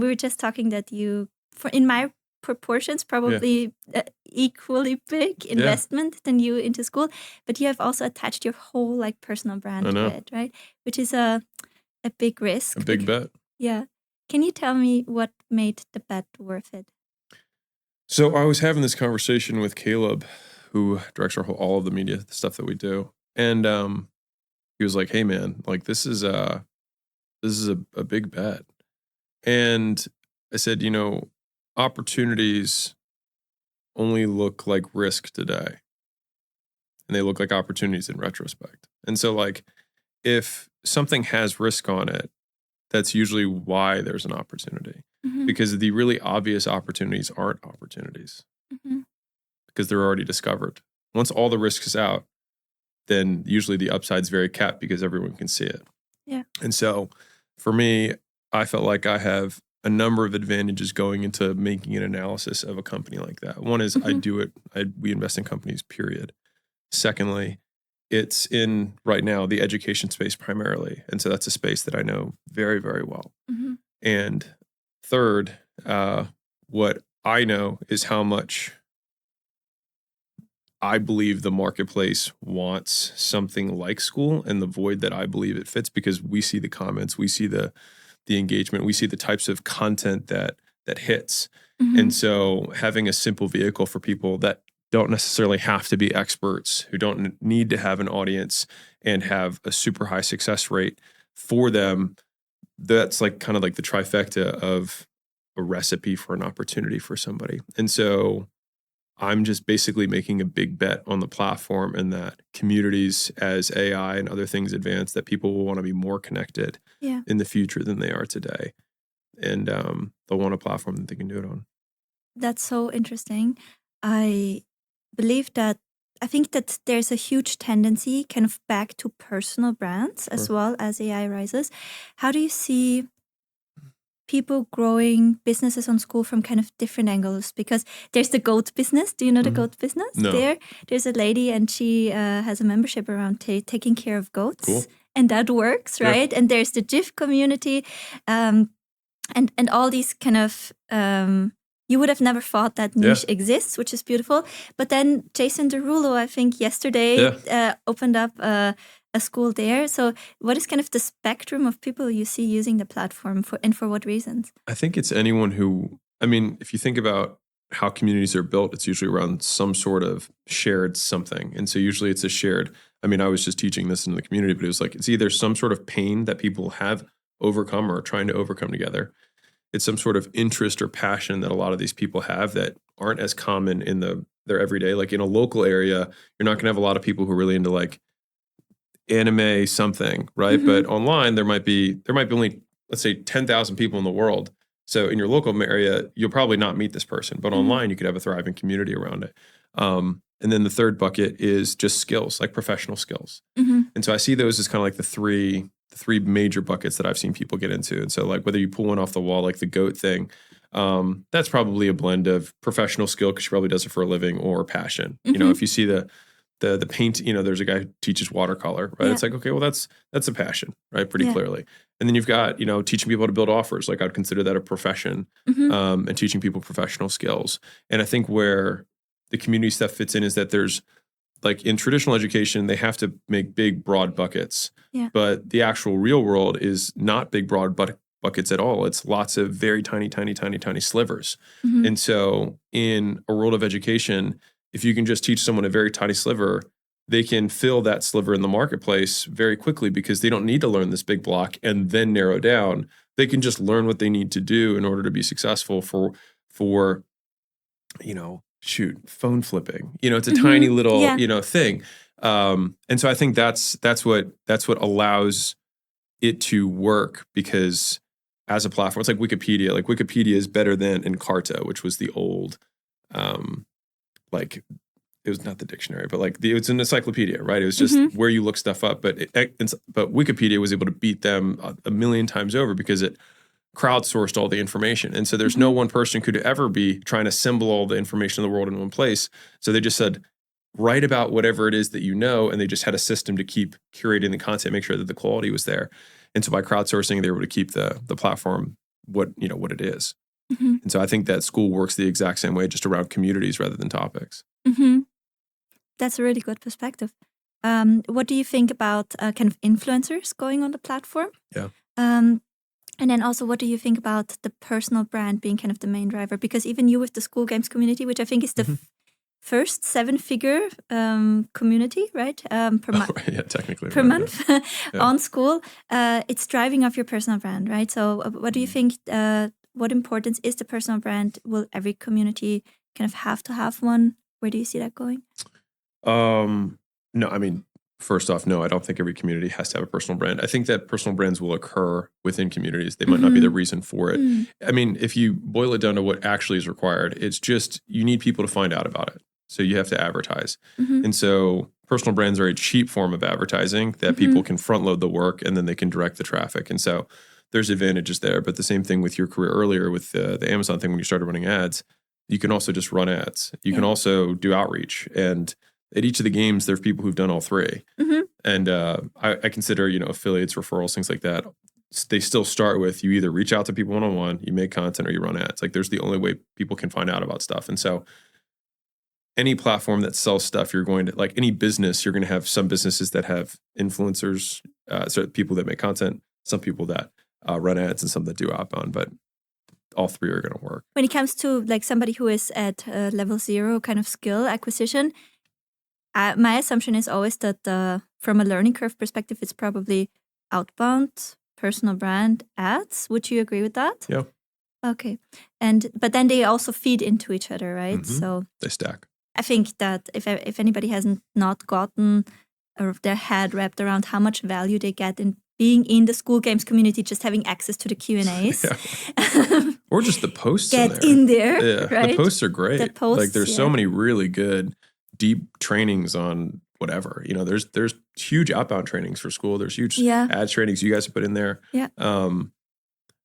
We were just talking that you, in my proportions, probably equally big investment than you into Skool, but you have also attached your whole like personal brand to it, right? Which is a big risk. A big bet. Yeah. Can you tell me what made the bet worth it? So I was having this conversation with Caleb, who directs all of the media, the stuff that we do. And he was like, hey man, like this is a big bet. And I said, opportunities only look like risk today. And they look like opportunities in retrospect. And so like if something has risk on it, that's usually why there's an opportunity. Because the really obvious opportunities aren't opportunities. Because they're already discovered. Once all the risk is out, then usually the upside's very capped because everyone can see it. Yeah. And so for me, I felt like I have a number of advantages going into making an analysis of a company like that. One is we invest in companies, period. Secondly, it's in right now the education space primarily. And so that's a space that I know very, very well. And third, what I know is how much I believe the marketplace wants something like Skool and the void that I believe it fits, because we see the comments, we see the engagement, we see the types of content that hits. And so having a simple vehicle for people that don't necessarily have to be experts, who don't need to have an audience and have a super high success rate for them, that's like kind of like the trifecta of a recipe for an opportunity for somebody. And so I'm just basically making a big bet on the platform, and that communities, as AI and other things advance, that people will want to be more connected in the future than they are today. And they'll want a platform that they can do it on. That's so interesting. I think that there's a huge tendency kind of back to personal brands as well as AI rises. How do you see people growing businesses on Skool from kind of different angles? Because there's the goat business. Do you know the goat business? No. There's a lady, and she has a membership around taking care of goats. Cool. And that works, right? And there's the GIF community, and all these kind of you would have never thought that niche exists, which is beautiful. But then Jason Derulo, I think yesterday, opened up a Skool there. So what is kind of the spectrum of people you see using the platform for what reasons? I think it's anyone who, if you think about how communities are built, it's usually around some sort of shared something. And so usually it's a shared, I was just teaching this in the community, but it was like, it's either some sort of pain that people have overcome or are trying to overcome together. It's some sort of interest or passion that a lot of these people have that aren't as common in their everyday. Like in a local area, you're not going to have a lot of people who are really into like anime something, right? But online, there might be only, let's say, 10,000 people in the world. So in your local area, you'll probably not meet this person, but online you could have a thriving community around it. And then the third bucket is just skills, like professional skills. And so I see those as kind of like the three major buckets that I've seen people get into. And so like whether you pull one off the wall, like the goat thing, that's probably a blend of professional skill, because she probably does it for a living, or passion. If you see the paint, there's a guy who teaches watercolor, right? It's like, okay, well that's a passion, right? Pretty clearly. And then you've got, teaching people how to build offers. Like I'd consider that a profession, and teaching people professional skills. And I think where the community stuff fits in is that there's, like in traditional education, they have to make big, broad buckets. But the actual real world is not big, broad buckets at all. It's lots of very tiny, tiny, tiny, tiny slivers. And so in a world of education, if you can just teach someone a very tiny sliver, they can fill that sliver in the marketplace very quickly, because they don't need to learn this big block and then narrow down. They can just learn what they need to do in order to be successful for phone flipping. It's a tiny little, thing. And so I think that's what allows it to work, because as a platform, it's like Wikipedia. Like Wikipedia is better than Encarta, which was the old, like it was not the dictionary, but like it's an encyclopedia, right? It was just where you look stuff up. But Wikipedia was able to beat them a million times over, because it crowdsourced all the information. And so there's no one person could ever be trying to assemble all the information in the world in one place. So they just said, write about whatever it is that you know, and they just had a system to keep curating the content, make sure that the quality was there. And so by crowdsourcing, they were able to keep the platform what it is. And so I think that Skool works the exact same way, just around communities rather than topics. That's a really good perspective. What do you think about kind of influencers going on the platform? Yeah. And then also, what do you think about the personal brand being kind of the main driver? Because even you with the Skool Games community, which I think is the first 7-figure community, right? Per month. Yeah, technically. Per month on Skool, it's driving off your personal brand, right? So what do you think, what importance is the personal brand? Will every community kind of have to have one? Where do you see that going? No, I mean, first off, no, I don't think every community has to have a personal brand. I think that personal brands will occur within communities. They might not be the reason for it. I mean, if you boil it down to what actually is required, it's just you need people to find out about it. So you have to advertise. And so personal brands are a cheap form of advertising that people can front load the work and then they can direct the traffic. And so there's advantages there. But the same thing with your career earlier with the Amazon thing when you started running ads, you can also just run ads. You can also do outreach. And at each of the games, there are people who've done all three. And I consider, affiliates, referrals, things like that. They still start with you either reach out to people one-on-one, you make content, or you run ads. Like there's the only way people can find out about stuff. And so any platform that sells stuff, you're going to, like any business, you're going to have some businesses that have influencers, so people that make content, some people that run ads, and some that do outbound. But all three are going to work. When it comes to like somebody who is at level 0 kind of skill acquisition, my assumption is always that from a learning curve perspective, it's probably outbound, personal brand, ads. Would you agree with that? Yeah. Okay. But then they also feed into each other, right? So they stack. I think that if anybody hasn't not gotten their head wrapped around how much value they get in being in the Skool Games community, just having access to the Q&As. Or just the posts Get in there. Yeah, right? The posts are great. The posts, like there's so many really good, deep trainings on whatever. There's huge outbound trainings for Skool. There's huge ads trainings you guys have put in there. Yeah.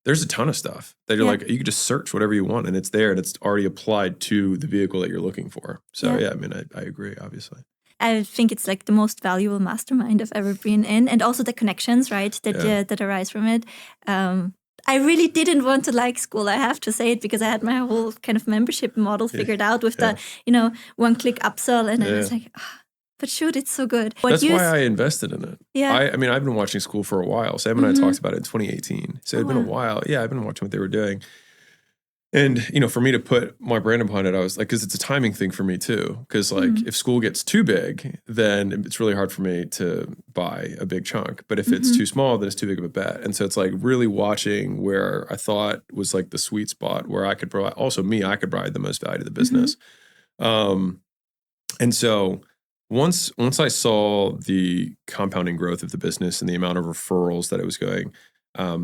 There's a ton of stuff that you're like, you can just search whatever you want and it's there and it's already applied to the vehicle that you're looking for. So I mean, I agree, obviously. I think it's like the most valuable mastermind I've ever been in. And also the connections, right, that arise from it. I really didn't want to like Skool, I have to say it, because I had my whole kind of membership model figured out with the, one-click upsell. And I was like, but shoot, it's so good. That's why I invested in it. Yeah. I mean, I've been watching Skool for a while. Sam and I talked about it in 2018. So it'd been a while. Yeah, I've been watching what they were doing. And, for me to put my brand behind it, I was like, because it's a timing thing for me too. Because if Skool gets too big, then it's really hard for me to buy a big chunk. But if it's too small, then it's too big of a bet. And so it's like really watching where I thought was like the sweet spot where I could provide, I could provide the most value to the business. And so once I saw the compounding growth of the business and the amount of referrals that it was going,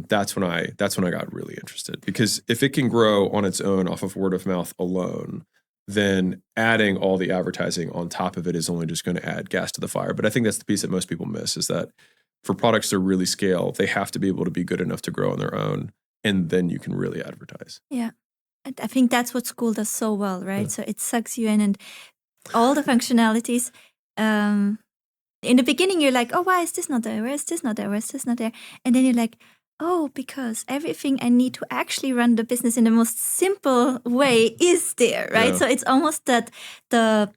that's when I got really interested, because if it can grow on its own off of word of mouth alone, then adding all the advertising on top of it is only just going to add gas to the fire. But I think that's the piece that most people miss, is that for products to really scale, they have to be able to be good enough to grow on their own, and then you can really advertise. Yeah. I think that's what Skool does so well, right? So it sucks you in, and all the functionalities. In the beginning, you're like, oh, why is this not there? Where is this not there? Where is this not there? And then you're like, oh, because everything I need to actually run the business in the most simple way is there, right? So it's almost that the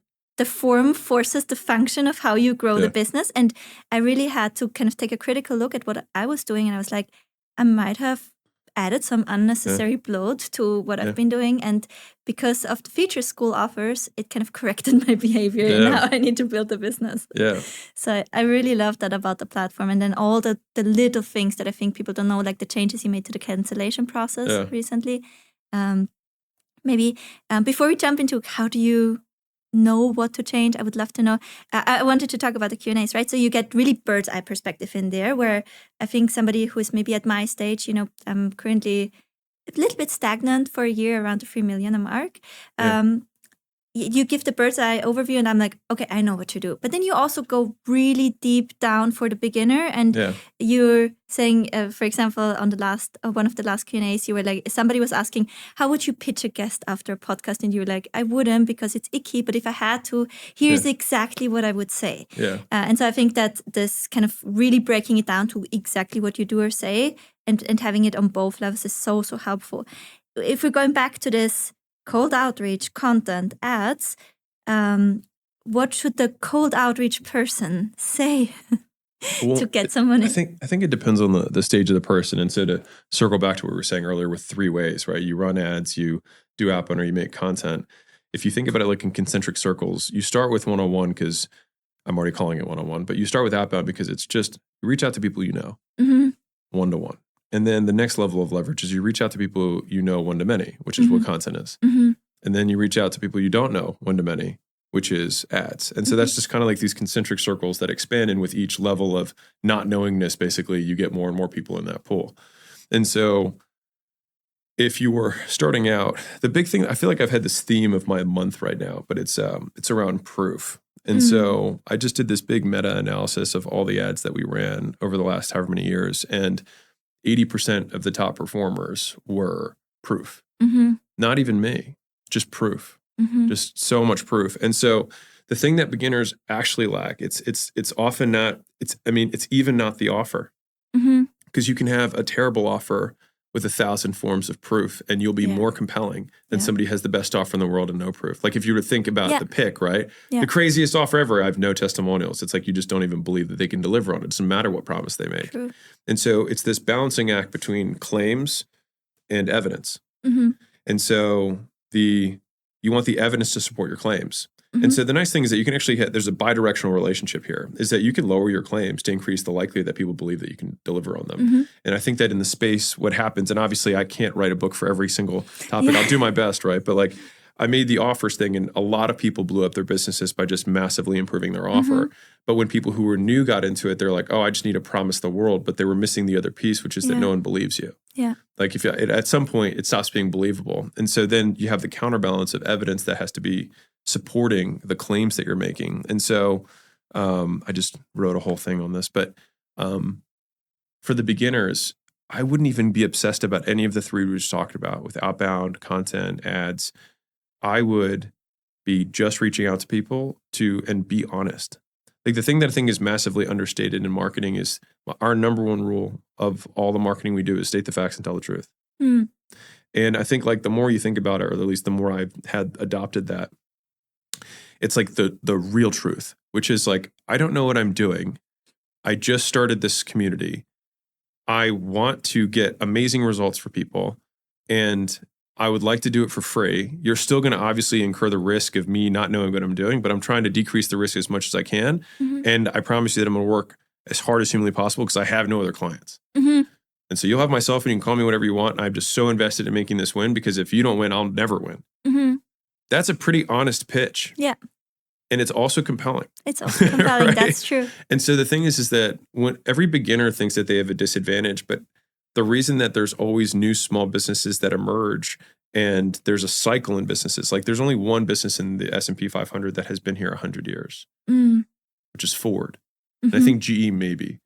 form forces the function of how you grow the business. And I really had to kind of take a critical look at what I was doing. And I was like, I might have added some unnecessary bloat to what I've been doing. And because of the features Skool offers, it kind of corrected my behavior. And now I need to build the business. Yeah. So I really love that about the platform. And then all the little things that I think people don't know, like the changes you made to the cancellation process recently. Maybe before we jump into how do you know what to change, I would love to know. I wanted to talk about the Q&As, right? So you get really bird's eye perspective in there, where I think somebody who is maybe at my stage, I'm currently a little bit stagnant for a year around the 3 million mark. You give the bird's eye overview and I'm like, okay, I know what to do. But then you also go really deep down for the beginner, and you're saying, for example, on the last one of the last Q&As, you were like, somebody was asking, how would you pitch a guest after a podcast? And you were like, I wouldn't, because it's icky, but if I had to, here's exactly what I would say. And so I think that this kind of really breaking it down to exactly what you do or say and having it on both levels is so helpful. If we're going back to this cold outreach, content, ads, what should the cold outreach person say to get some money? I think it depends on the stage of the person. And so to circle back to what we were saying earlier with 3 ways, right? You run ads, you do outbound, or you make content. If you think about it like in concentric circles, you start with one-on-one because I'm already calling it one-on-one, but you start with outbound because it's just you reach out to people you know, one-to-one. And then the next level of leverage is you reach out to people you know one-to-many, which is what content is. And then you reach out to people you don't know one-to-many, which is ads. And so that's just kind of like these concentric circles that expand. And with each level of not knowingness, basically, you get more and more people in that pool. And so if you were starting out, the big thing, I feel like I've had this theme of my month right now, but it's around proof. And so I just did this big meta-analysis of all the ads that we ran over the last however many years. And 80% of the top performers were proof. Not even me, just proof. Just so much proof. And so the thing that beginners actually lack, it's often not, it's even not the offer. Because you can have a terrible offer with 1,000 forms of proof and you'll be more compelling than somebody who has the best offer in the world and no proof. Like if you were to think about the pick, right? The craziest offer ever, I have no testimonials. It's like you just don't even believe that they can deliver on it. It doesn't matter what promise they make. True. And so it's this balancing act between claims and evidence. And so you want the evidence to support your claims. And so the nice thing is that you can actually there's a bidirectional relationship here, is that you can lower your claims to increase the likelihood that people believe that you can deliver on them. And I think that in the space, what happens, and obviously I can't write a book for every single topic. I'll do my best, right? But like I made the offers thing and a lot of people blew up their businesses by just massively improving their offer. But when people who were new got into it, they're like, oh, I just need to promise the world. But they were missing the other piece, which is that no one believes you. Like if at some point it stops being believable. And so then you have the counterbalance of evidence that has to be supporting the claims that you're making. And so I just wrote a whole thing on this, but for the beginners, I wouldn't even be obsessed about any of the 3 we just talked about with outbound, content, ads. I would be just reaching out to people and be honest. Like the thing that I think is massively understated in marketing is our number one rule of all the marketing we do is state the facts and tell the truth. And I think like the more you think about it, or at least the more I've had adopted that, it's like the real truth, which is like, I don't know what I'm doing. I just started this community. I want to get amazing results for people and I would like to do it for free. You're still going to obviously incur the risk of me not knowing what I'm doing, but I'm trying to decrease the risk as much as I can. And I promise you that I'm going to work as hard as humanly possible because I have no other clients. And so you'll have my cell phone, you can call me whenever you want. And I'm just so invested in making this win because if you don't win, I'll never win. That's a pretty honest pitch. And it's also compelling. It's also compelling. Right? That's true. And so the thing is that when every beginner thinks that they have a disadvantage, but the reason that there's always new small businesses that emerge and there's a cycle in businesses, like there's only one business in the S&P 500 that has been here 100 years, which is Ford. And I think GE maybe.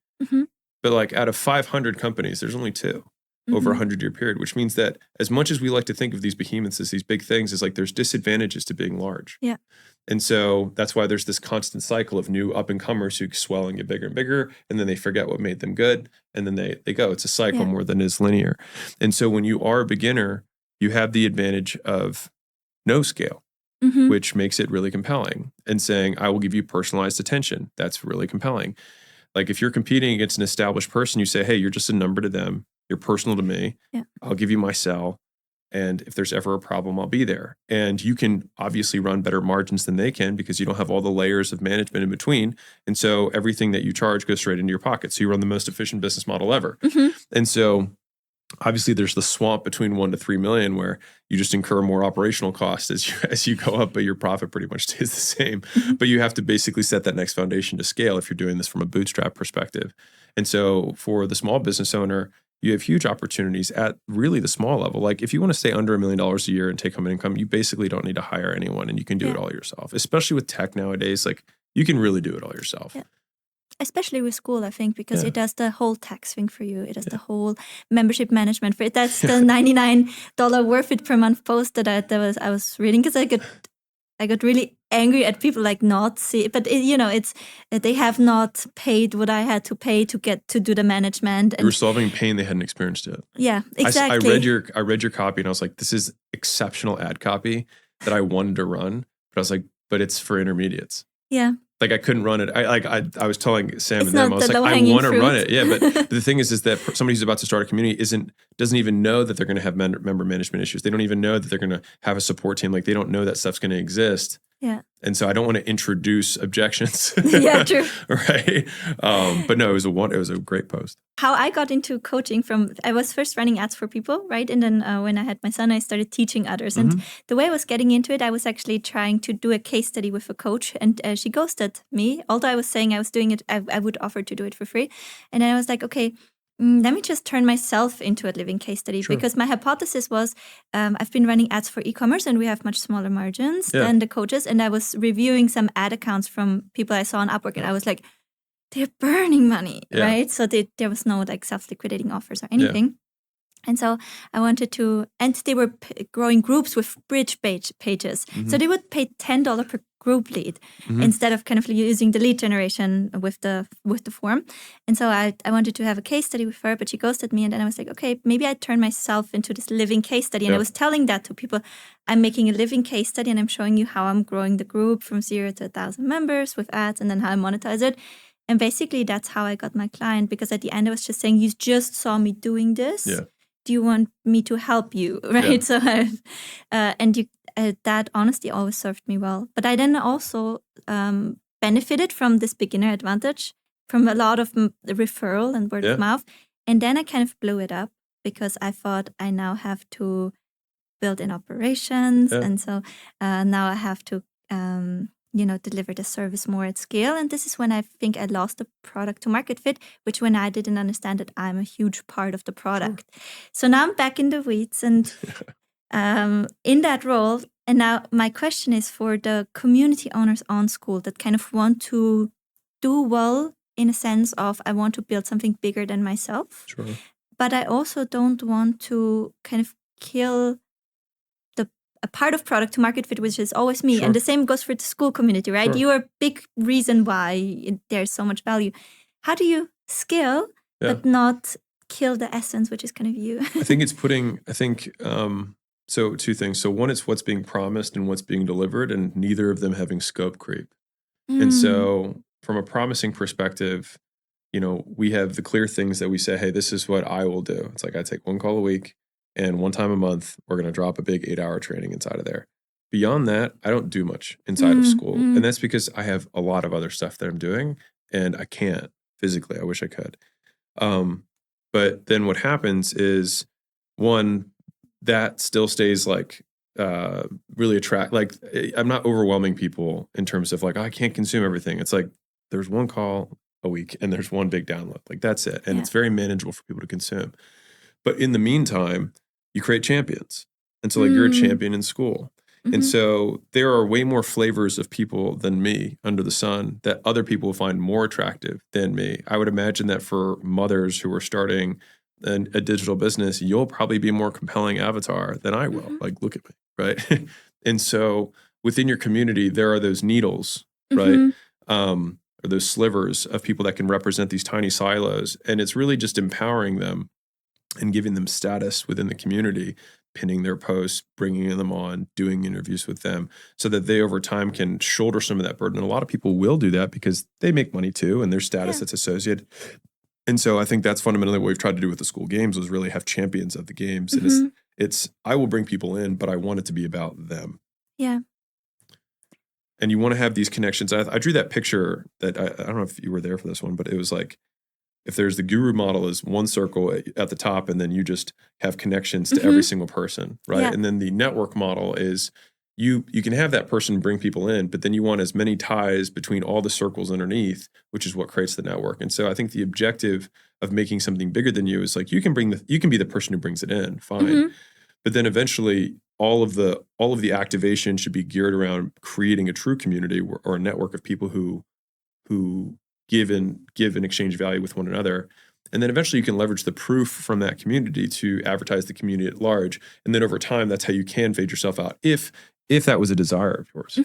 But like out of 500 companies, there's only 2 over a 100-year period, which means that as much as we like to think of these behemoths as these big things, is like there's disadvantages to being large. And so that's why there's this constant cycle of new up-and-comers who swell and get bigger and bigger, and then they forget what made them good, and then they go. It's a cycle more than it is linear. And so when you are a beginner, you have the advantage of no scale, which makes it really compelling. And saying, I will give you personalized attention. That's really compelling. Like if you're competing against an established person, you say, hey, you're just a number to them. You're personal to me. I'll give you my cell. And if there's ever a problem, I'll be there. And you can obviously run better margins than they can because you don't have all the layers of management in between. And so everything that you charge goes straight into your pocket. So you run the most efficient business model ever. And so obviously there's the swamp between 1 to 3 million where you just incur more operational costs as you go up, but your profit pretty much stays the same. But you have to basically set that next foundation to scale if you're doing this from a bootstrap perspective. And so for the small business owner, you have huge opportunities at really the small level. Like if you want to stay under $1 million a year and take home income, you basically don't need to hire anyone and you can do it all yourself. Especially with tech nowadays, like you can really do it all yourself. Especially with Skool, I think, because it does the whole tax thing for you. It does the whole membership management for it. That's the $99 worth it per month post that I was reading because I got really angry at people like not see, but it's they have not paid what I had to pay to get to do the management. You were solving pain they hadn't experienced yet. Yeah, exactly. I read your copy and I was like, this is exceptional ad copy that I wanted to run, but I was like, but it's for intermediates. Yeah. Like I couldn't run it. I was telling Sam It's and them, not I was the like, I low-hanging want to fruit. run it. Yeah, but the thing is that somebody who's about to start a community doesn't even know that they're going to have member management issues. They don't even know that they're going to have a support team. Like they don't know that stuff's going to exist. Yeah. And so I don't want to introduce objections. Yeah, true. Right. But no, it was a great post. How I got into coaching I was first running ads for people, right? And then when I had my son, I started teaching others. And the way I was getting into it, I was actually trying to do a case study with a coach, and she ghosted me. Although I was saying I was doing it, I would offer to do it for free. And then I was like, okay, let me just turn myself into a living case study, because my hypothesis was I've been running ads for e-commerce and we have much smaller margins than the coaches. And I was reviewing some ad accounts from people I saw on Upwork, and I was like, they're burning money, right? So there was no like self-liquidating offers or anything. Yeah. And so I wanted to, and they were growing groups with bridge pages. So they would pay $10 per group lead instead of kind of using the lead generation with the form. And so I wanted to have a case study with her, but she ghosted me. And then I was like, okay, maybe I turn myself into this living case study. And I was telling that to people. I'm making a living case study and I'm showing you how I'm growing the group from 0 to 1,000 members with ads, and then how I monetize it. And basically that's how I got my client, because at the end I was just saying, you just saw me doing this. Yeah. Do you want me to help you? Right. Yeah. So that honesty always served me well. But I then also benefited from this beginner advantage, from a lot of referral and word of mouth. And then I kind of blew it up, because I thought I now have to build in operations. Yeah. And so now I have to deliver the service more at scale. And this is when I think I lost the product to market fit, which when I didn't understand that I'm a huge part of the product. Sure. So now I'm back in the weeds and in that role. And now my question is for the community owners on Skool that kind of want to do well, in a sense of I want to build something bigger than myself. Sure. But I also don't want to kind of kill a part of product to market fit, which is always me. Sure. And the same goes for the Skool community, right? Sure. You are a big reason why there's so much value. How do you scale, but not kill the essence, which is kind of you? I think so two things. So one is what's being promised and what's being delivered, and neither of them having scope creep. And so from a promising perspective, we have the clear things that we say, hey, this is what I will do. It's like I take one call a week. And one time a month, we're going to drop a big 8-hour training inside of there. Beyond that, I don't do much inside of Skool. And that's because I have a lot of other stuff that I'm doing and I can't physically. I wish I could. But then what happens is, one, that still stays like really like I'm not overwhelming people in terms of like, I can't consume everything. It's like there's one call a week and there's one big download. Like that's it. And it's very manageable for people to consume. But in the meantime, you create champions. And so like you're a champion in Skool. And so there are way more flavors of people than me under the sun that other people will find more attractive than me. I would imagine that for mothers who are starting a digital business, you'll probably be a more compelling avatar than I will. Like, look at me, right? And so within your community, there are those needles, right? Or those slivers of people that can represent these tiny silos. And it's really just empowering them and giving them status within the community, pinning their posts, bringing them on, doing interviews with them so that they over time can shoulder some of that burden. And a lot of people will do that because they make money too and their status that's associated. And so I think that's fundamentally what we've tried to do with the Skool games was really have champions of the games. And it's I will bring people in, but I want it to be about them. Yeah. And you want to have these connections. I drew that picture that I don't know if you were there for this one, but it was like, if there's the guru model is one circle at the top, and then you just have connections to every single person, right? Yeah. And then the network model is you can have that person bring people in, but then you want as many ties between all the circles underneath, which is what creates the network. And so I think the objective of making something bigger than you is like you can be the person who brings it in, fine. But then eventually all of the activation should be geared around creating a true community or a network of people who give and exchange value with one another. And then eventually you can leverage the proof from that community to advertise the community at large. And then over time, that's how you can fade yourself out if that was a desire of yours.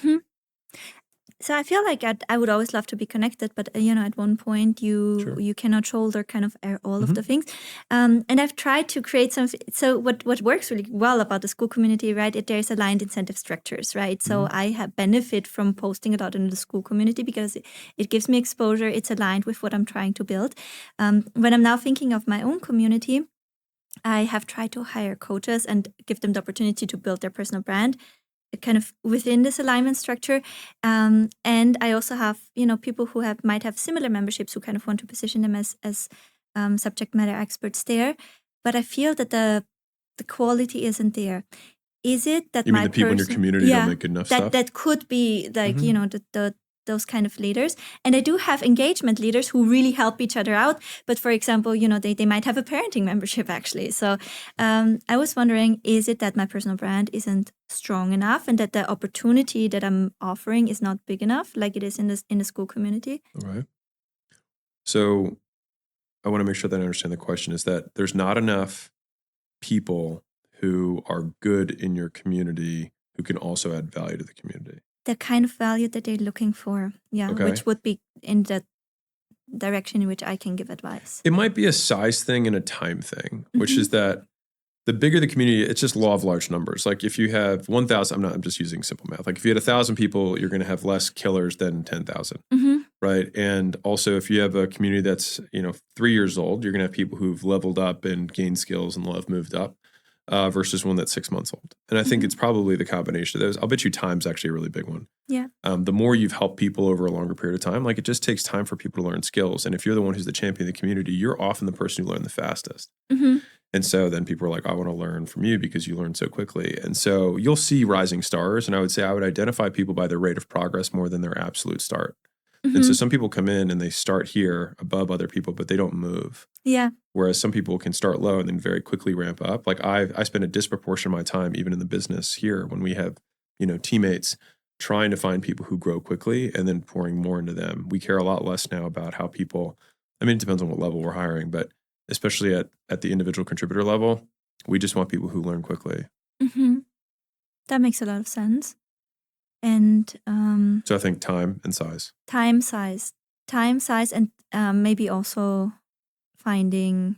So I feel like I would always love to be connected, but at one point you cannot shoulder kind of all of the things. And I've tried to create some. So what works really well about the Skool community, right? There's aligned incentive structures, right? So I have benefit from posting a lot in the Skool community because it gives me exposure. It's aligned with what I'm trying to build. When I'm now thinking of my own community, I have tried to hire coaches and give them the opportunity to build their personal brand kind of within this alignment structure. And I also have, people who might have similar memberships who kind of want to position them as subject matter experts there. But I feel that the quality isn't there. Is it that you mean the people in your community don't make good enough stuff? That could be like, those kind of leaders. And I do have engagement leaders who really help each other out. But for example, they might have a parenting membership actually. So I was wondering, is it that my personal brand isn't strong enough and that the opportunity that I'm offering is not big enough like it is in the Skool community? All right. So I want to make sure that I understand the question is that there's not enough people who are good in your community who can also add value to the community. The kind of value that they're looking for, which would be in the direction in which I can give advice. It might be a size thing and a time thing, which is that the bigger the community, it's just law of large numbers. Like if you have 1,000, I'm just using simple math. Like if you had 1,000 people, you're going to have less killers than 10,000, right? And also if you have a community that's 3 years old, you're going to have people who've leveled up and gained skills and have moved up. Versus one that's 6 months old. And I think it's probably the combination of those. I'll bet you time's actually a really big one. Yeah. The more you've helped people over a longer period of time, like it just takes time for people to learn skills. And if you're the one who's the champion of the community, you're often the person who learned the fastest. And so then people are like, I want to learn from you because you learned so quickly. And so you'll see rising stars. And I would say I would identify people by their rate of progress more than their absolute start. And so some people come in and they start here above other people, but they don't move. Yeah. Whereas some people can start low and then very quickly ramp up. Like I spend a disproportion of my time, even in the business here, when we have, teammates trying to find people who grow quickly and then pouring more into them. We care a lot less now about how people, it depends on what level we're hiring, but especially at the individual contributor level, we just want people who learn quickly. That makes a lot of sense. And so I think time and size. Time, size, and maybe also finding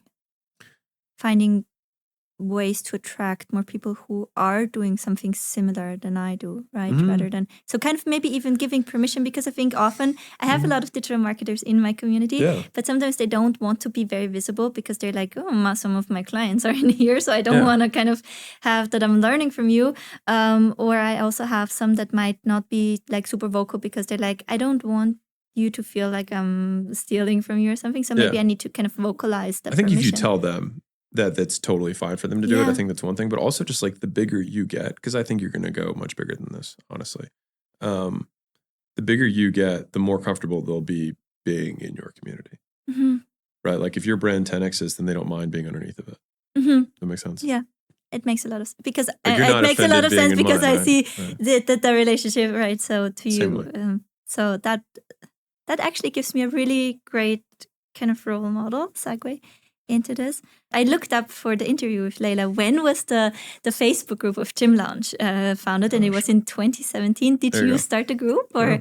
ways to attract more people who are doing something similar than I do, right? Rather than, so kind of maybe even giving permission, because I think often I have a lot of digital marketers in my community, but sometimes they don't want to be very visible because they're like, some of my clients are in here, so I don't want to kind of have that I'm learning from you. Or I also have some that might not be like super vocal because they're like, I don't want you to feel like I'm stealing from you or something. So maybe I need to kind of vocalize that. I think permission. if you tell them that's totally fine for them to do it, I think that's one thing. But also just like the bigger you get, because I think you're going to go much bigger than this, honestly. The bigger you get, the more comfortable they'll be being in your community. Right? Like if your brand 10Xs, then they don't mind being underneath of it. That makes sense? Yeah. It makes a lot of because like it makes a lot of sense because mine, I see the relationship, right? So to you, so that actually gives me a really great kind of role model segue into this. I looked up for the interview with Leila. When was the Facebook group of Gym Lounge founded? And it was in 2017. Did you start the group or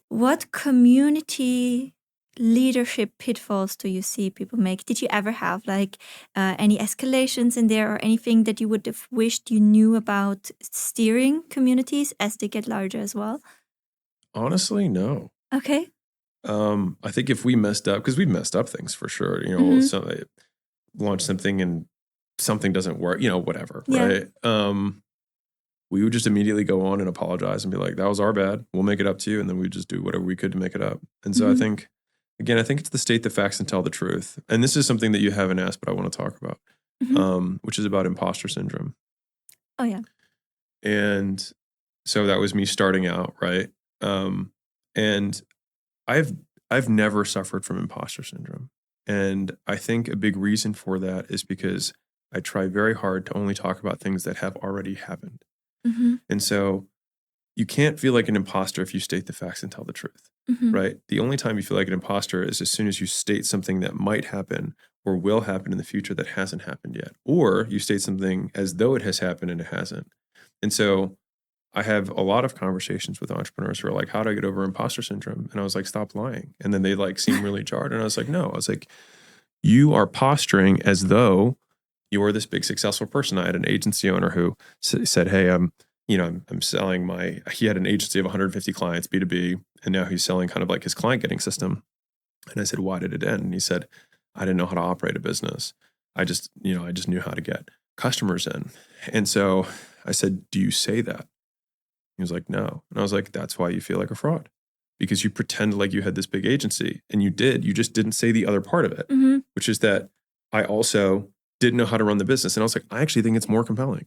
what community leadership pitfalls do you see people make? Did you ever have like any escalations in there or anything that you would have wished you knew about steering communities as they get larger as well? Honestly, no. Okay. I think if we messed up, because we've messed up things for sure, launch something and something doesn't work, whatever, right? We would just immediately go on and apologize and be like, that was our bad. We'll make it up to you. And then we just do whatever we could to make it up. And so I think it's the state the facts and tell the truth. And this is something that you haven't asked, but I want to talk about, which is about imposter syndrome. Oh, yeah. And so that was me starting out, right? And I've never suffered from imposter syndrome. And I think a big reason for that is because I try very hard to only talk about things that have already happened. And so you can't feel like an imposter if you state the facts and tell the truth, right? The only time you feel like an imposter is as soon as you state something that might happen or will happen in the future that hasn't happened yet. Or you state something as though it has happened and it hasn't. And so I have a lot of conversations with entrepreneurs who are like, how do I get over imposter syndrome? And I was like, stop lying. And then they like seem really jarred. And I was like, no, I was like, you are posturing as though you're this big successful person. I had an agency owner who said, hey, I'm selling he had an agency of 150 clients, B2B, and now he's selling kind of like his client getting system. And I said, why did it end? And he said, I didn't know how to operate a business. I just knew how to get customers in. And so I said, do you say that? He was like, no. And I was like, that's why you feel like a fraud, because you pretend like you had this big agency, and you did. You just didn't say the other part of it, which is that I also didn't know how to run the business. And I was like, I actually think it's more compelling.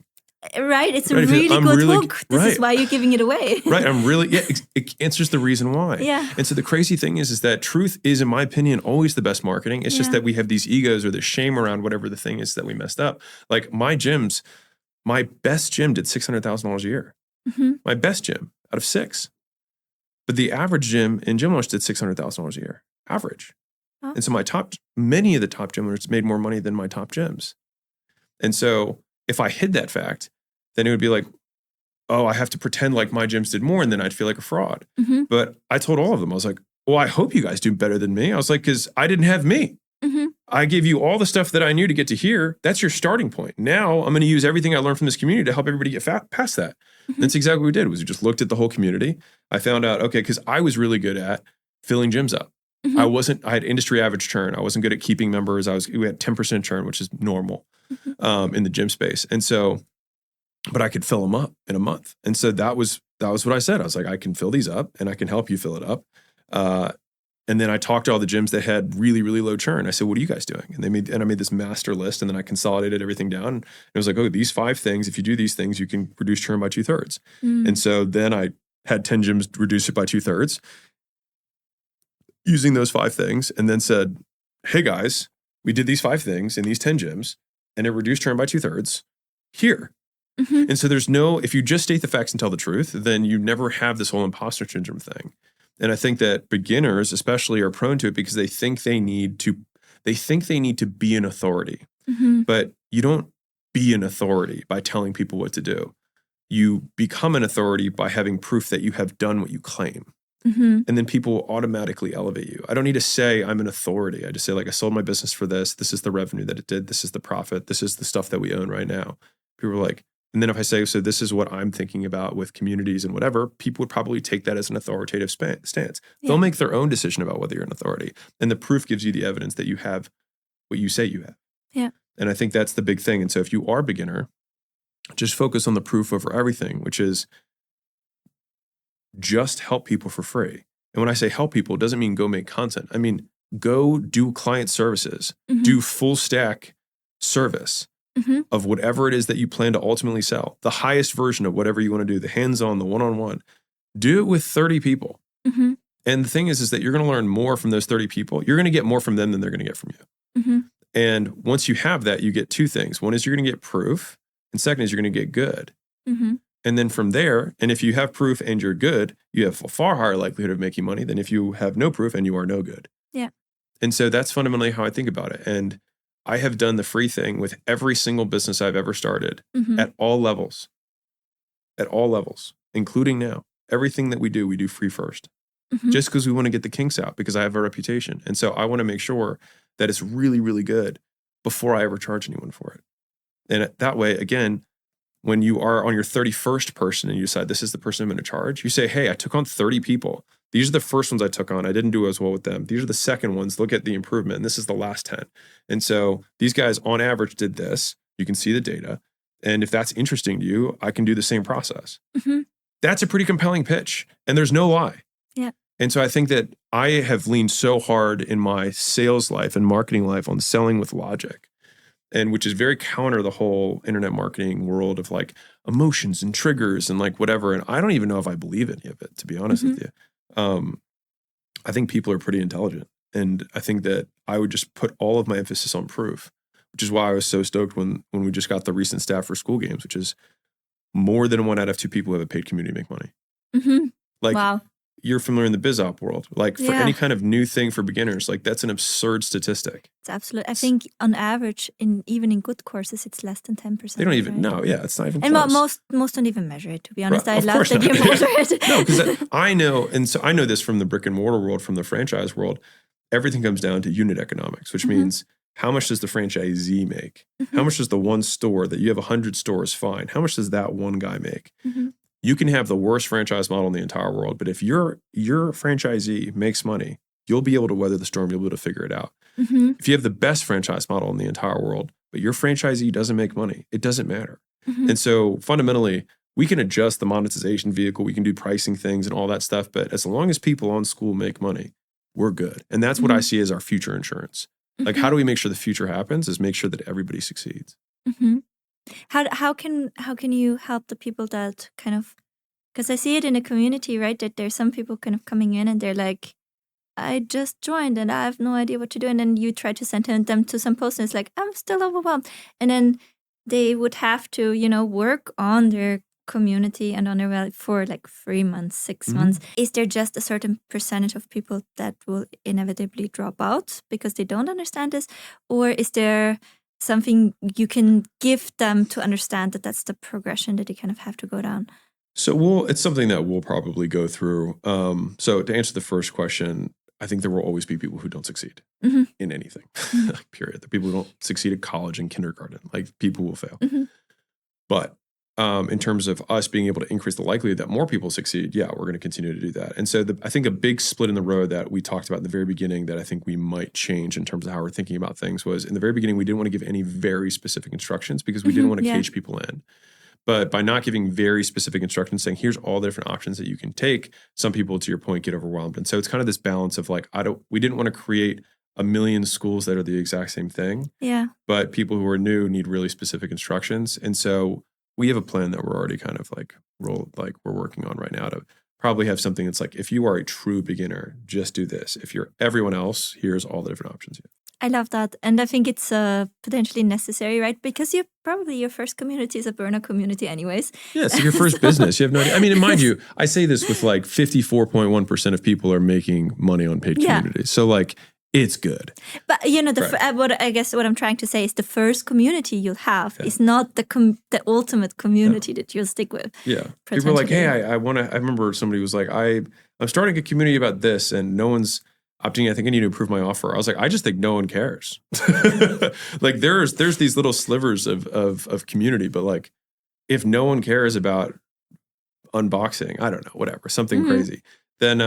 Right. It's a really good hook. This is why you're giving it away. Right. It answers the reason why. Yeah. And so the crazy thing is that truth is, in my opinion, always the best marketing. It's just that we have these egos or this shame around whatever the thing is that we messed up. Like my best gym did $600,000 a year. My best gym out of 6. But the average gym in gym owners did $600,000 a year, average. Oh. And so many of the top gym owners made more money than my top gyms. And so if I hid that fact, then it would be like, oh, I have to pretend like my gyms did more, and then I'd feel like a fraud. But I told all of them, I was like, well, I hope you guys do better than me. I was like, because I didn't have me. I gave you all the stuff that I knew to get to here. That's your starting point. Now I'm going to use everything I learned from this community to help everybody get past that. That's exactly what we did. Was we just looked at the whole community. I found out, okay, because I was really good at filling gyms up. I had industry average churn. I wasn't good at keeping members. We had 10% churn, which is normal in the gym space. And so, but I could fill them up in a month. And so that was what I said. I was like, I can fill these up and I can help you fill it up. And then I talked to all the gyms that had really, really low churn. I said, what are you guys doing? And I made this master list, and then I consolidated everything down. And it was like, oh, these 5 things, if you do these things, you can reduce churn by 2/3. And so then I had 10 gyms reduce it by 2/3 using those 5 things, and then said, hey guys, we did these 5 things in these 10 gyms, and it reduced churn by 2/3 here. And so if you just state the facts and tell the truth, then you never have this whole imposter syndrome thing. And I think that beginners especially are prone to it because they think they need to be an authority. But you don't be an authority by telling people what to do. You become an authority by having proof that you have done what you claim. And then people will automatically elevate you. I don't need to say I'm an authority. I just say, like, I sold my business for this. This is the revenue that it did. This is the profit. This is the stuff that we own right now. People are like, and then if I say, so this is what I'm thinking about with communities and whatever, people would probably take that as an authoritative stance. They'll make their own decision about whether you're an authority. And the proof gives you the evidence that you have what you say you have. Yeah. And I think that's the big thing. And so if you are a beginner, just focus on the proof over everything, which is just help people for free. And when I say help people, it doesn't mean go make content. I mean, go do client services, do full stack service. Of whatever it is that you plan to ultimately sell, the highest version of whatever you want to do, the hands-on, the one-on-one, do it with 30 people. And the thing is that you're going to learn more from those 30 people. You're going to get more from them than they're going to get from you. And once you have that, you get 2 things. One is you're going to get proof. And second is you're going to get good. And then from there, and if you have proof and you're good, you have a far higher likelihood of making money than if you have no proof and you are no good. Yeah. And so that's fundamentally how I think about it. And I have done the free thing with every single business I've ever started at all levels, including now. Everything that we do free first, just because we want to get the kinks out, because I have a reputation. And so I want to make sure that it's really, really good before I ever charge anyone for it. And that way, again, when you are on your 31st person and you decide this is the person I'm going to charge, you say, hey, I took on 30 people. These are the first ones I took on. I didn't do as well with them. These are the second ones. Look at the improvement. And this is the last 10. And so these guys on average did this. You can see the data. And if that's interesting to you, I can do the same process. That's a pretty compelling pitch. And there's no lie. Yeah. And so I think that I have leaned so hard in my sales life and marketing life on selling with logic. And which is very counter the whole internet marketing world of like emotions and triggers and like whatever. And I don't even know if I believe any of it, to be honest with you. I think people are pretty intelligent. And I think that I would just put all of my emphasis on proof, which is why I was so stoked when we just got the recent stat for Skool games, which is more than 1 out of 2 people who have a paid community make money. Like, wow. you're familiar in the biz op world. Like for any kind of new thing for beginners, like that's an absurd statistic. It's absolute. I think on average, even in good courses, it's less than 10%. They don't even know. Yeah, it's not even and close. most don't even measure it, to be honest. Right. I love that you measure it. No, because I know, and so I know this from the brick and mortar world, from the franchise world. Everything comes down to unit economics, which means how much does the franchisee make? How much does the one store that you have 100 stores, fine? How much does that one guy make? You can have the worst franchise model in the entire world, but if your franchisee makes money, you'll be able to weather the storm. You'll be able to figure it out. If you have the best franchise model in the entire world, but your franchisee doesn't make money, it doesn't matter. And so fundamentally, we can adjust the monetization vehicle. We can do pricing things and all that stuff. But as long as people on Skool make money, we're good. And that's what I see as our future insurance. Like, how do we make sure the future happens is make sure that everybody succeeds. How can you help the people that kind of, because I see it in a community, right? That there's some people kind of coming in and they're like, I just joined and I have no idea what to do. And then you try to send them to some post and it's like, I'm still overwhelmed. And then they would have to, work on their community and on their value for like 3 months, 6 months. Is there just a certain percentage of people that will inevitably drop out because they don't understand this? Or is there something you can give them to understand that that's the progression that they kind of have to go down? So it's something that we'll probably go through. So to answer the first question, I think there will always be people who don't succeed in anything, period. The people who don't succeed at college and kindergarten, like people will fail. But in terms of us being able to increase the likelihood that more people succeed, we're going to continue to do that. And so I think a big split in the road that we talked about in the very beginning that I think we might change in terms of how we're thinking about things was in the very beginning, we didn't want to give any very specific instructions because we didn't want to cage people in. But by not giving very specific instructions, saying here's all the different options that you can take, some people, to your point, get overwhelmed. And so it's kind of this balance of like, we didn't want to create a million schools that are the exact same thing. Yeah. But people who are new need really specific instructions. And so we have a plan that we're already kind of we're working on right now to probably have something that's like, if you are a true beginner, just do this. If you're everyone else, here's all the different options. I love that. And I think it's potentially necessary, right? Because your first community is a burner community anyways. Yeah, so your first business. You have no idea. I mean, and mind you, I say this with like 54.1% of people are making money on paid communities. So like, it's good. But what I guess what I'm trying to say is the first community you'll have is not the ultimate community that you'll stick with. Yeah. People are like, hey, I remember somebody was like, I'm starting a community about this and no one's opting. I think I need to improve my offer. I was like, I just think no one cares. Like there's these little slivers of community, but like if no one cares about unboxing, I don't know, whatever, something crazy, then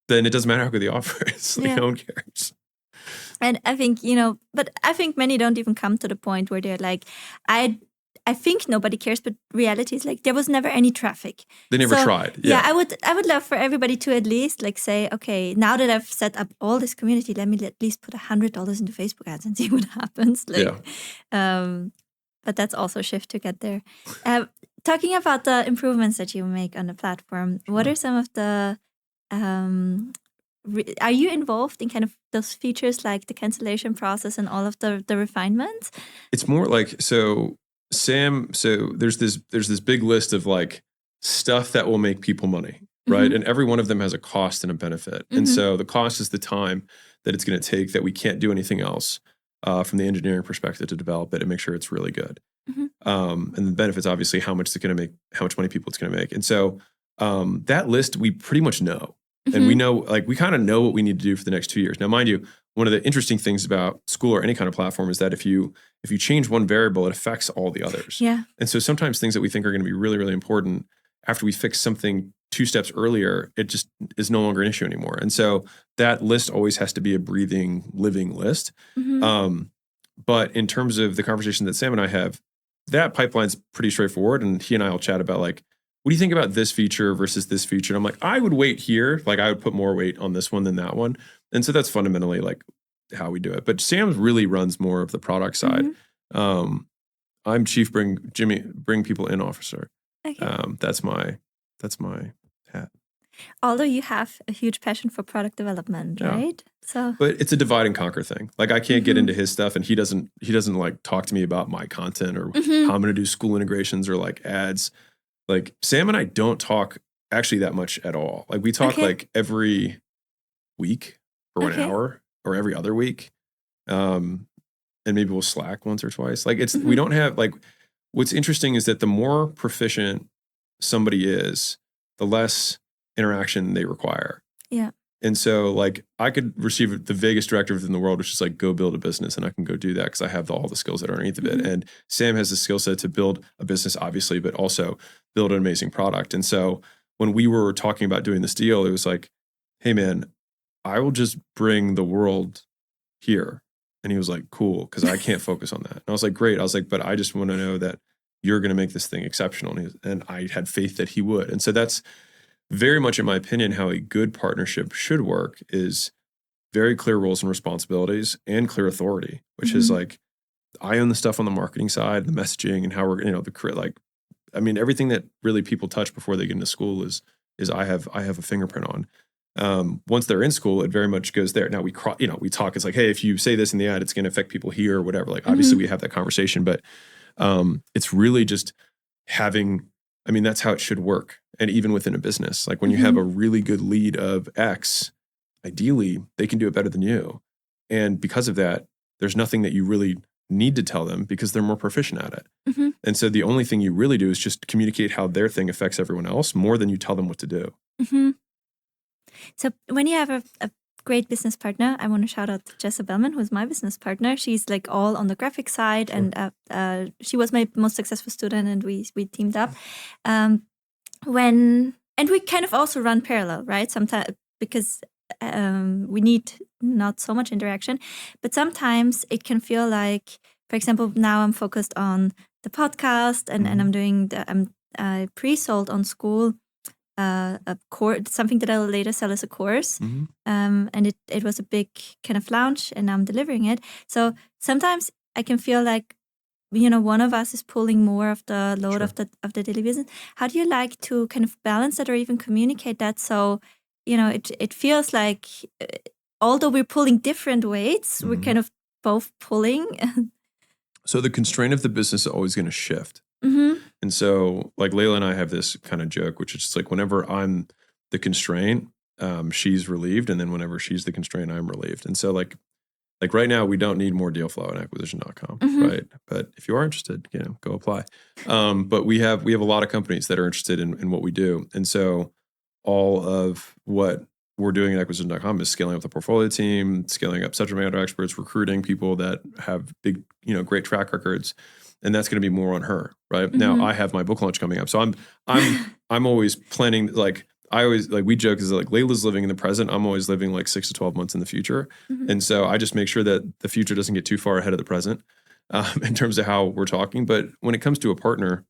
it doesn't matter how good the offer is. Like no one cares. And I think, but I think many don't even come to the point where they're like, I think nobody cares, but reality is like there was never any traffic. They never tried. Yeah, I would love for everybody to at least like say, okay, now that I've set up all this community, let me at least put $100 into Facebook ads and see what happens. But that's also a shift to get there. Talking about the improvements that you make on the platform, what are some of the are you involved in kind of those features like the cancellation process and all of the refinements? It's more like Sam, there's this big list of like stuff that will make people money, right? And every one of them has a cost and a benefit. And so the cost is the time that it's going to take that we can't do anything else from the engineering perspective to develop it and make sure it's really good. And the benefits, obviously, how much it's going to make, how much money people it's going to make. And so that list we pretty much know. And we know, like, we kind of know what we need to do for the next 2 years. Now, mind you, one of the interesting things about Skool or any kind of platform is that if you change one variable, it affects all the others. Yeah. And so sometimes things that we think are going to be really, really important, after we fix something 2 steps earlier, it just is no longer an issue anymore. And so that list always has to be a breathing, living list. But in terms of the conversation that Sam and I have, that pipeline's pretty straightforward. And he and I will chat about like, what do you think about this feature versus this feature? And I'm like, I would wait here. Like I would put more weight on this one than that one. And so that's fundamentally like how we do it. But Sam really runs more of the product side. I'm chief bring people in officer. Okay. That's my hat. Although you have a huge passion for product development, right? But it's a divide and conquer thing. Like I can't get into his stuff, and he doesn't like talk to me about my content or how I'm going to do Skool integrations or like ads. Like Sam and I don't talk actually that much at all. Like we talk like every week or an hour or every other week. And maybe we'll Slack once or twice. Like we don't have like, what's interesting is that the more proficient somebody is, the less interaction they require. Yeah. And so like I could receive the vaguest directive in the world, which is like go build a business, and I can go do that because I have all the skills that are underneath of it. And Sam has the skill set to build a business, obviously, but also build an amazing product. And so when we were talking about doing this deal, it was like, hey man, I will just bring the world here. And he was like, cool, because I can't focus on that. And I was like, great. I was like, but I just want to know that you're going to make this thing exceptional. And I had faith that he would. And so that's very much, in my opinion, how a good partnership should work is very clear roles and responsibilities and clear authority, which is like, I own the stuff on the marketing side, the messaging, and how we're, everything that really people touch before they get into Skool is I have a fingerprint on. Once they're in Skool, it very much goes there. Now we talk, it's like, hey, if you say this in the ad, it's going to affect people here or whatever. Like, obviously we have that conversation, but it's really just having, that's how it should work. And even within a business, like when you have a really good lead of X, ideally they can do it better than you. And because of that, there's nothing that you really need to tell them because they're more proficient at it. And so the only thing you really do is just communicate how their thing affects everyone else more than you tell them what to do. So when you have a great business partner, I want to shout out Jessa Bellman, who's my business partner. She's like all on the graphic side, and she was my most successful student, and we teamed up. And we kind of also run parallel, right? Sometimes because we need not so much interaction, but sometimes it can feel like, for example, now I'm focused on the podcast, and I'm doing I'm pre-sold on Skool. A course, something that I'll later sell as a course. And it was a big kind of launch, and I'm delivering it. So sometimes I can feel like, one of us is pulling more of the load of the daily business. How do you like to kind of balance that or even communicate that? So, it feels like although we're pulling different weights, we're kind of both pulling. So the constraint of the business is always going to shift. And so like Layla and I have this kind of joke, which is just like whenever I'm the constraint, she's relieved. And then whenever she's the constraint, I'm relieved. And so like right now we don't need more deal flow on acquisition.com, right? But if you are interested, go apply. But we have a lot of companies that are interested in what we do. And so all of what we're doing at acquisition.com is scaling up the portfolio team, scaling up subject matter experts, recruiting people that have big, great track records. And that's going to be more on her, right? Now I have my book launch coming up. So I'm always planning, like I always, like we joke is like Layla's living in the present. I'm always living like 6 to 12 months in the future. And so I just make sure that the future doesn't get too far ahead of the present in terms of how we're talking. But when it comes to a partner,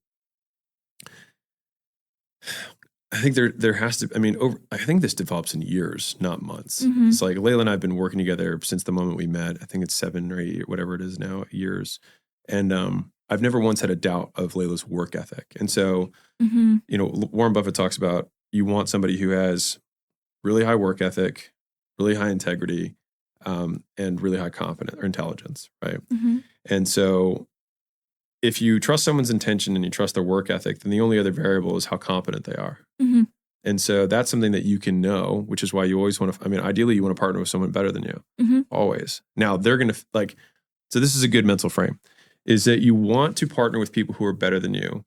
I think there has to, I think this develops in years, not months. It's like Layla and I have been working together since the moment we met. I think it's 7 or 8, whatever it is now, years. And I've never once had a doubt of Layla's work ethic. And so, Warren Buffett talks about you want somebody who has really high work ethic, really high integrity, and really high competence or intelligence, right? And so if you trust someone's intention and you trust their work ethic, then the only other variable is how competent they are. And so that's something that you can know, which is why you always want to, ideally you want to partner with someone better than you, always. Now they're going to so this is a good mental frame, is that you want to partner with people who are better than you,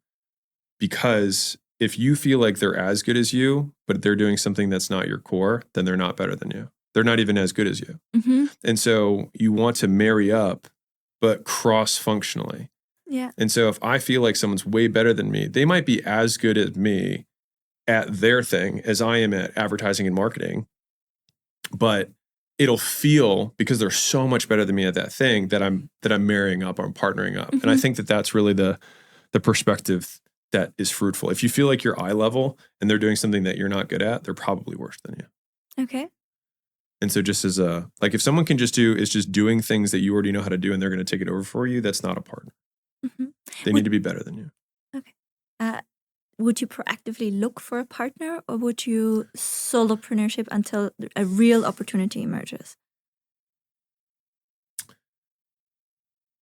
because if you feel like they're as good as you, but they're doing something that's not your core, then they're not better than you. They're not even as good as you. And so you want to marry up, but cross-functionally. Yeah. And so if I feel like someone's way better than me, they might be as good as me at their thing as I am at advertising and marketing, but it'll feel, because they're so much better than me at that thing, that I'm marrying up or I'm partnering up. And I think that that's really the perspective that is fruitful. If you feel like you're eye level and they're doing something that you're not good at, they're probably worse than you. Okay. And so just as if someone can just doing things that you already know how to do and they're going to take it over for you, that's not a partner. They need to be better than you. Okay. Would you proactively look for a partner, or would you solopreneurship until a real opportunity emerges?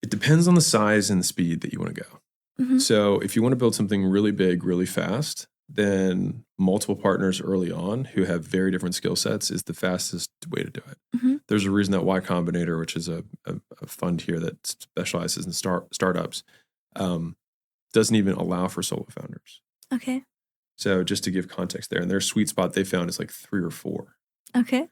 It depends on the size and the speed that you want to go. So if you want to build something really big, really fast, than multiple partners early on who have very different skill sets is the fastest way to do it. Mm-hmm. There's a reason that Y Combinator, which is a fund here that specializes in startups, doesn't even allow for solo founders. Okay. So just to give context there, and their sweet spot they found is like 3 or 4. Okay.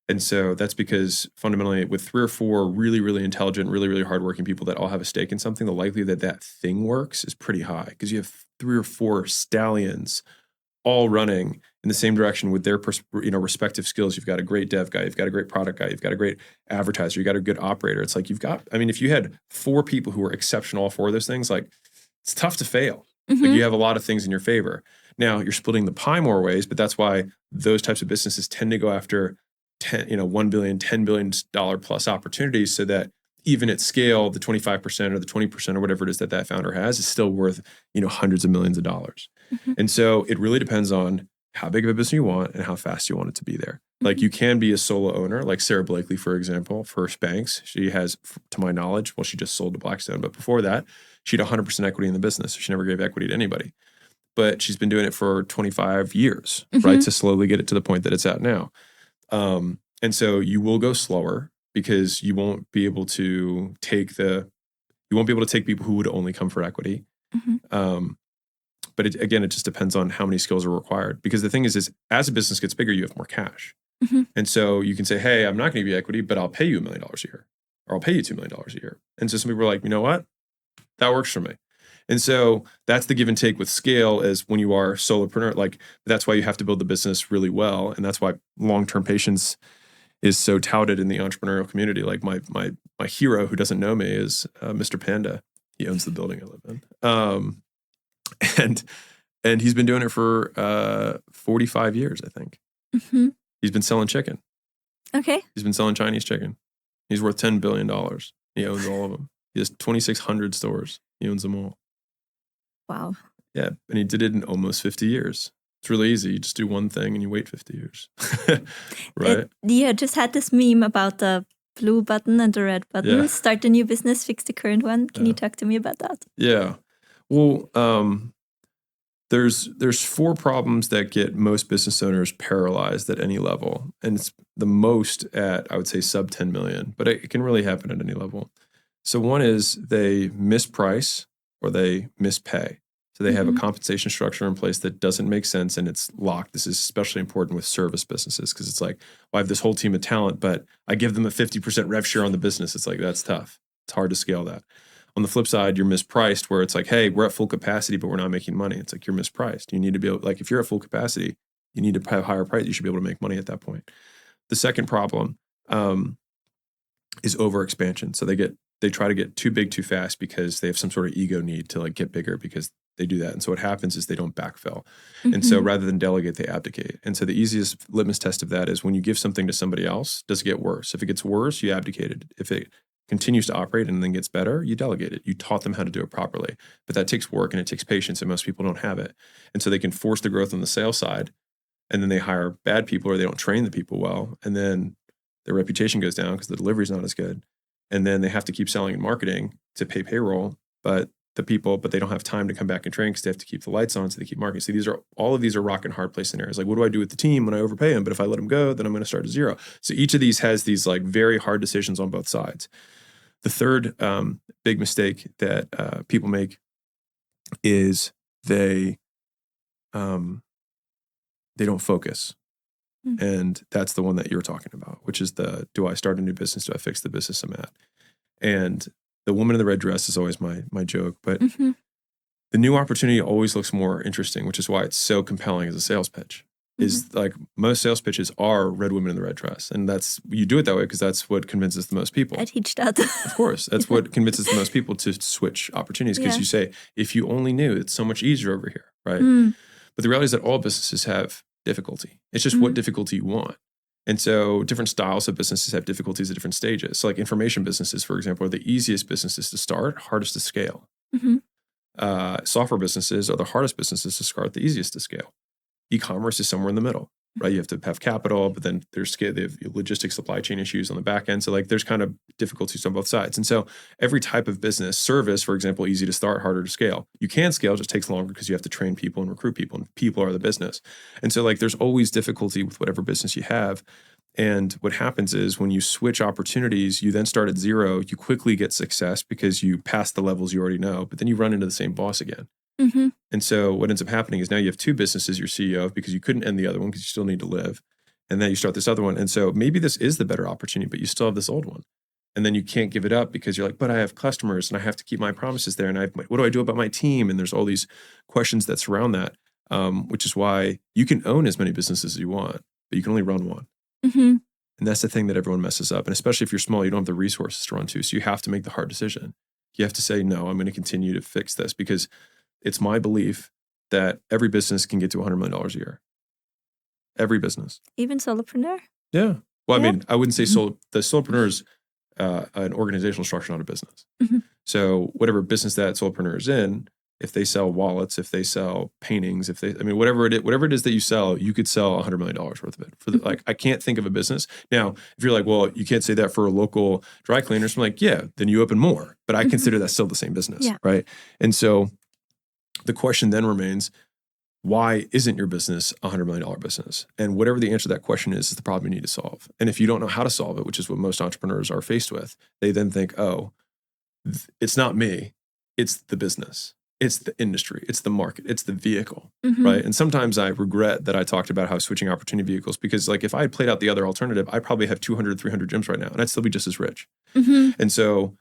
And so that's because fundamentally with 3 or 4 really, really intelligent, really, really hardworking people that all have a stake in something, the likelihood that that thing works is pretty high because you have 3 or 4 stallions all running in the same direction with their respective skills. You've got a great dev guy, you've got a great product guy, you've got a great advertiser, you've got a good operator. It's like if you had 4 people who were exceptional, all 4 of those things, like it's tough to fail. Mm-hmm. Like you have a lot of things in your favor. Now you're splitting the pie more ways, but that's why those types of businesses tend to go after $1 billion, $10 billion plus opportunities, so that even at scale, the 25% or the 20% or whatever it is that founder has is still worth, hundreds of millions of dollars. Mm-hmm. And so it really depends on how big of a business you want and how fast you want it to be there. Mm-hmm. Like you can be a solo owner, like Sarah Blakely, for example, First Banks. She has, to my knowledge, she just sold to Blackstone, but before that, she had 100% equity in the business. She never gave equity to anybody. But she's been doing it for 25 years, mm-hmm. right, to slowly get it to the point that it's at now. And so you will go slower because you won't be able to take people who would only come for equity. Mm-hmm. But it just depends on how many skills are required. Because the thing is as a business gets bigger, you have more cash. Mm-hmm. And so you can say, hey, I'm not going to give you equity, but I'll pay you $1 million a year, or I'll pay you $2 million a year. And so some people are like, you know what? That works for me. And so that's the give and take with scale, is when you are solopreneur, like that's why you have to build the business really well. And that's why long-term patience is so touted in the entrepreneurial community. Like my hero who doesn't know me is Mr. Panda. He owns the building I live in. And he's been doing it for 45 years, I think. Mm-hmm. He's been selling chicken. Okay. He's been selling Chinese chicken. He's worth $10 billion. He owns all of them. He has 2,600 stores. He owns them all. Wow. Yeah. And he did it in almost 50 years. It's really easy. You just do one thing and you wait 50 years. Right? You just had this meme about the blue button and the red button. Yeah. Start a new business, fix the current one. Can you talk to me about that? Yeah. Well, there's 4 problems that get most business owners paralyzed at any level. And it's the most at, I would say, sub 10 million, but it can really happen at any level. So one is they misprice or they mispay. So they have a compensation structure in place that doesn't make sense and it's locked. This is especially important with service businesses because it's like, well, I have this whole team of talent, but I give them a 50% rev share on the business. It's like, that's tough. It's hard to scale that. On the flip side, you're mispriced where it's like, hey, we're at full capacity, but we're not making money. It's like, you're mispriced. You need to be able, like, if you're at full capacity, you need to have higher price. You should be able to make money at that point. The second problem is overexpansion. So they try to get too big too fast because they have some sort of ego need to like get bigger because they do that. And so what happens is they don't backfill. Mm-hmm. And so rather than delegate, they abdicate. And so the easiest litmus test of that is when you give something to somebody else, does it get worse? If it gets worse, you abdicate it. If it continues to operate and then gets better, you delegate it. You taught them how to do it properly. But that takes work and it takes patience, and most people don't have it. And so they can force the growth on the sales side, and then they hire bad people or they don't train the people well. And then their reputation goes down because the delivery is not as good. And then they have to keep selling and marketing to pay payroll, but they don't have time to come back and train because they have to keep the lights on, so they keep marketing. So all of these are rock and hard place scenarios. Like, what do I do with the team when I overpay them? But if I let them go, then I'm going to start at zero. So each of these has these like very hard decisions on both sides. The third big mistake that people make is they don't focus. Mm-hmm. And that's the one that you're talking about, which is do I start a new business? Do I fix the business I'm at? And the woman in the red dress is always my joke, but the new opportunity always looks more interesting, which is why it's so compelling as a sales pitch. Is like most sales pitches are red women in the red dress. And you do it that way because that's what convinces the most people. I teach that. Of course. That's what convinces the most people to switch opportunities, because you say, if you only knew, it's so much easier over here, right? But the reality is that all businesses have difficulty. It's just what difficulty you want. And so different styles of businesses have difficulties at different stages. So like information businesses, for example, are the easiest businesses to start, hardest to scale. Software businesses are the hardest businesses to start, the easiest to scale. E-commerce is somewhere in the middle. right? You have to have capital, but then they have logistics, supply chain issues on the back end. So like there's kind of difficulties on both sides. And so every type of business, service, for example, easy to start, harder to scale. You can scale, it just takes longer because you have to train people and recruit people, and people are the business. And so like there's always difficulty with whatever business you have. And what happens is when you switch opportunities, you then start at zero, you quickly get success because you pass the levels you already know, but then you run into the same boss again. Mm-hmm. And so what ends up happening is now you have two businesses you're CEO of because you couldn't end the other one because you still need to live. And then you start this other one. And so maybe this is the better opportunity, but you still have this old one. And then you can't give it up because you're like, but I have customers and I have to keep my promises there. And what do I do about my team? And there's all these questions that surround that, which is why you can own as many businesses as you want, but you can only run one. Mm-hmm. And that's the thing that everyone messes up. And especially if you're small, you don't have the resources to run to. So you have to make the hard decision. You have to say, no, I'm going to continue to fix this because it's my belief that every business can get to $100 million a year. Every business. Even solopreneur? Yeah. Well, Yeah. I mean, I wouldn't say the solopreneur is an organizational structure, not a business. Mm-hmm. So whatever business that solopreneur is in, if they sell wallets, if they sell paintings, whatever it is that you sell, you could sell $100 million worth of it. Like, I can't think of a business. Now, if you're like, well, you can't say that for a local dry cleaner. So I'm like, yeah, then you open more. But I consider that still the same business, right? And so the question then remains, why isn't your business a $100 million business? And whatever the answer to that question is the problem you need to solve. And if you don't know how to solve it, which is what most entrepreneurs are faced with, they then think, oh, it's not me, it's the business. It's the industry, it's the market, it's the vehicle, right? And sometimes I regret that I talked about how switching opportunity vehicles, because like if I had played out the other alternative, I'd probably have 200, 300 gyms right now, and I'd still be just as rich. And so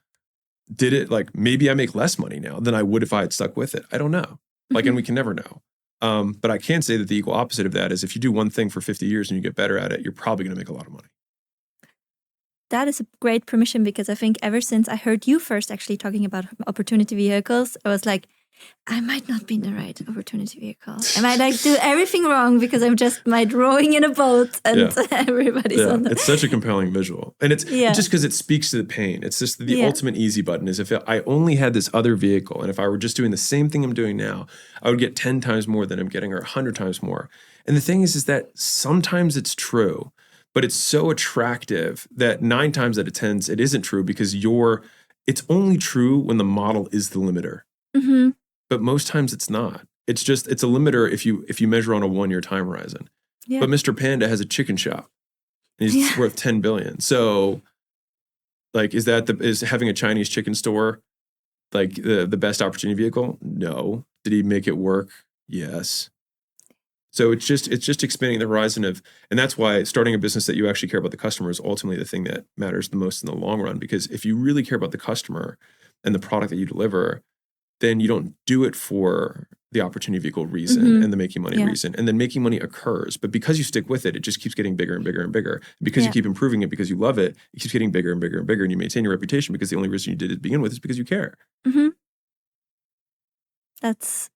did it like, maybe I make less money now than I would if I had stuck with it? I don't know. Like, and we can never know. But I can say that the equal opposite of that is if you do one thing for 50 years and you get better at it, you're probably going to make a lot of money. That is a great permission, because I think ever since I heard you first actually talking about opportunity vehicles, I was like, I might not be in the right opportunity vehicle. I might like do everything wrong because I'm just rowing in a boat and everybody's on the... It's such a compelling visual. And it's just because it speaks to the pain. It's just the ultimate easy button is if I only had this other vehicle and if I were just doing the same thing I'm doing now, I would get 10 times more than I'm getting or 100 times more. And the thing is that sometimes it's true, but it's so attractive that 9 times out of 10 it isn't true because it's only true when the model is the limiter. Mm-hmm. But most times it's not. It's a limiter if you measure on a 1-year time horizon. Yeah. But Mr. Panda has a chicken shop. And he's worth $10 billion. So, like, is having a Chinese chicken store like the best opportunity vehicle? No. Did he make it work? Yes. So it's just expanding the horizon of, and that's why starting a business that you actually care about the customer is ultimately the thing that matters the most in the long run. Because if you really care about the customer and the product that you deliver, then you don't do it for the opportunity vehicle reason and the making money reason. And then making money occurs. But because you stick with it, it just keeps getting bigger and bigger and bigger. Because you keep improving it, because you love it, it keeps getting bigger and bigger and bigger. And you maintain your reputation because the only reason you did it to begin with is because you care. Mm-hmm. That's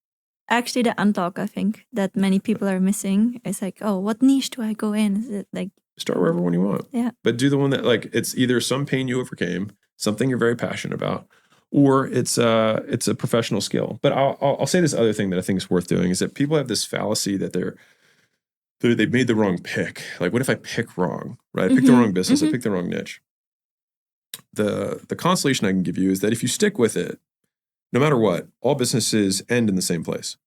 actually the unlock, I think, that many people are missing. It's like, oh, what niche do I go in? Is it like... Start wherever one you want. Yeah. But do the one that, like, it's either some pain you overcame, something you're very passionate about, or it's a professional skill. But I'll say this other thing that I think is worth doing is that people have this fallacy that they've made the wrong pick. Like, what if I pick wrong, right? I picked the wrong business. I picked the wrong niche. The consolation I can give you is that if you stick with it, no matter what, all businesses end in the same place,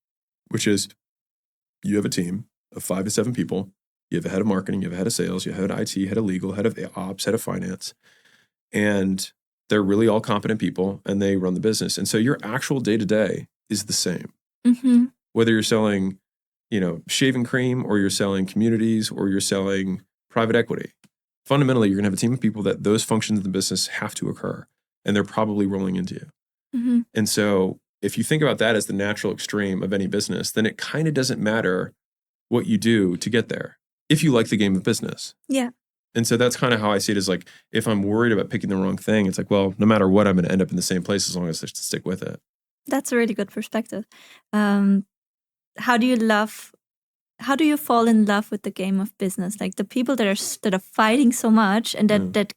which is you have a team of 5 to 7 people. You have a head of marketing, you have a head of sales, you have a head of IT, head of legal, head of ops, head of finance. And they're really all competent people and they run the business. And so your actual day-to-day is the same. Mm-hmm. Whether you're selling, shaving cream or you're selling communities or you're selling private equity. Fundamentally, you're going to have a team of people that those functions of the business have to occur and they're probably rolling into you. Mm-hmm. And so if you think about that as the natural extreme of any business, then it kind of doesn't matter what you do to get there if you like the game of business. Yeah. And so that's kind of how I see it, is like, if I'm worried about picking the wrong thing, it's like, well, no matter what, I'm going to end up in the same place as long as I stick with it. That's a really good perspective. How do you fall in love with the game of business? Like the people that are fighting so much and that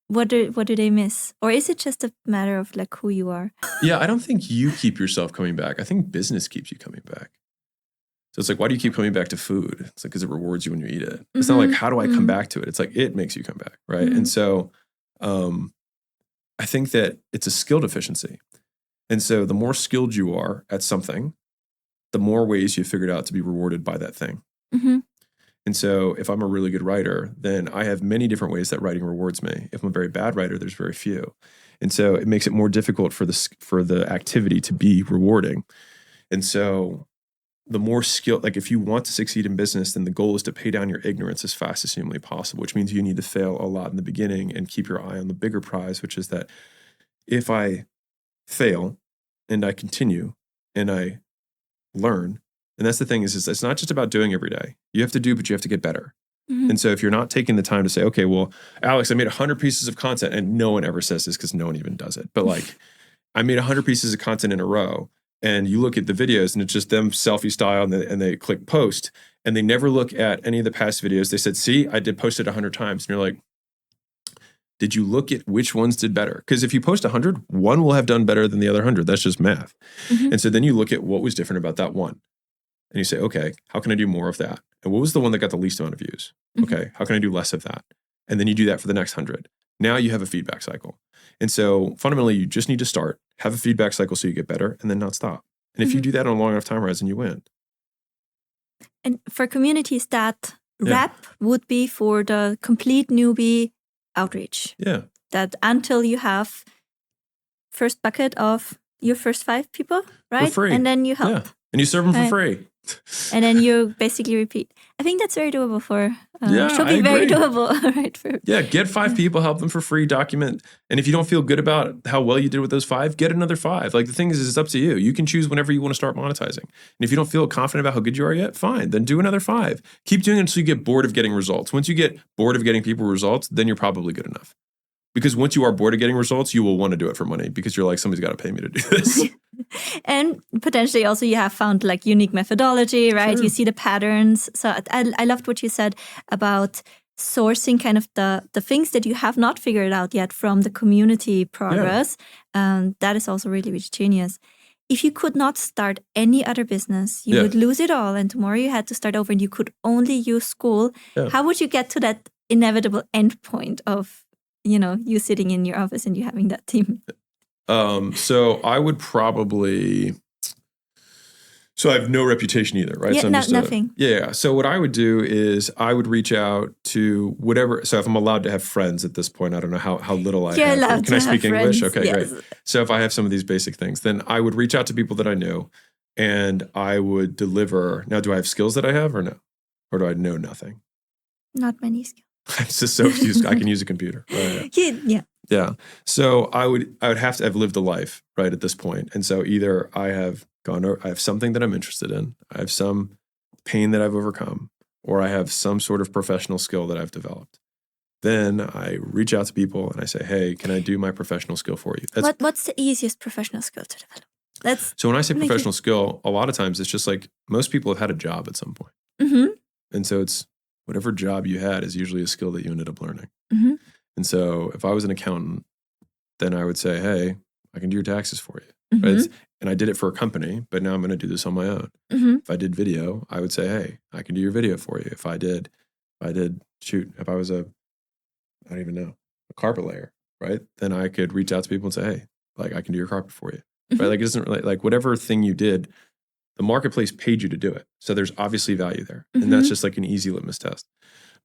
what do they miss? Or is it just a matter of like who you are? Yeah, I don't think you keep yourself coming back. I think business keeps you coming back. So it's like, why do you keep coming back to food? It's like, because it rewards you when you eat it. It's not like, how do I come back to it? It's like, it makes you come back, right? And so I think that it's a skill deficiency. And so the more skilled you are at something, the more ways you've figured out to be rewarded by that thing. And so if I'm a really good writer, then I have many different ways that writing rewards me. If I'm a very bad writer, there's very few. And so it makes it more difficult for the activity to be rewarding. And so the more skill, like if you want to succeed in business, then the goal is to pay down your ignorance as fast as humanly possible, which means you need to fail a lot in the beginning and keep your eye on the bigger prize, which is that if I fail and I continue and I learn, and that's the thing is it's not just about doing every day. You have to do, but you have to get better. And so if you're not taking the time to say, okay, well, Alex, I made 100 pieces of content, and no one ever says this because no one even does it. But like, I made 100 pieces of content in a row, and you look at the videos and it's just them selfie style and they click post, and they never look at any of the past videos. They said, see, I did post it 100 times. And you're like, did you look at which ones did better? Because if you post 100, one will have done better than the other 100. That's just math. And so then you look at what was different about that one. And you say, okay, how can I do more of that? And what was the one that got the least amount of views? Okay, how can I do less of that? And then you do that for the next 100. Now you have a feedback cycle. And so fundamentally, you just need to start, have a feedback cycle so you get better, and then not stop. And if you do that on a long enough time horizon, you win. And for communities, that rep would be for the complete newbie outreach. Yeah. That until you have first bucket of your first 5 people, right? For free. And then you help. Yeah. And you serve them for free. And then you basically repeat. I think that's very doable for, should be I very agree. doable, right? Get 5 people, help them for free, document. And if you don't feel good about how well you did with those 5, get another 5. Like the thing is it's up to you. You can choose whenever you want to start monetizing. And if you don't feel confident about how good you are yet, fine, then do another 5. Keep doing it until you get bored of getting results. Once you get bored of getting people results, then you're probably good enough. Because once you are bored of getting results, you will want to do it for money because you're like, somebody's got to pay me to do this. And potentially also you have found like unique methodology, right? Sure. You see the patterns. So I loved what you said about sourcing kind of the things that you have not figured out yet from the community progress. That is also really, really genius. If you could not start any other business, you would lose it all. And tomorrow you had to start over and you could only use Skool. How would you get to that inevitable endpoint of you sitting in your office and you having that team? So I would probably, so I have no reputation either, right? Yeah, so I'm just nothing. So what I would do is I would reach out to whatever, so if I'm allowed to have friends at this point, I don't know how little I have. Allowed Can I to speak have English? friends, Okay, yes. great. So if I have some of these basic things, then I would reach out to people that I knew and I would deliver. Now, do I have skills that I have or no? Or do I know nothing? Not many skills. I'm just so used. I can use a computer. Right? Yeah. So I would have to have lived a life right at this point. And so either I have something that I'm interested in, I have some pain that I've overcome, or I have some sort of professional skill that I've developed. Then I reach out to people and I say, hey, can I do my professional skill for you? What's the easiest professional skill to develop? So when I say professional skill, a lot of times it's just like most people have had a job at some point. And so it's whatever job you had is usually a skill that you ended up learning. And so if I was an accountant, then I would say, hey, I can do your taxes for you. Right? And I did it for a company, but now I'm going to do this on my own. If I did video, I would say, hey, I can do your video for you. If I was I don't even know, a carpet layer, right? Then I could reach out to people and say, hey, like I can do your carpet for you. Right? Like it doesn't really, like whatever thing you did, the marketplace paid you to do it. So there's obviously value there. And that's just like an easy litmus test.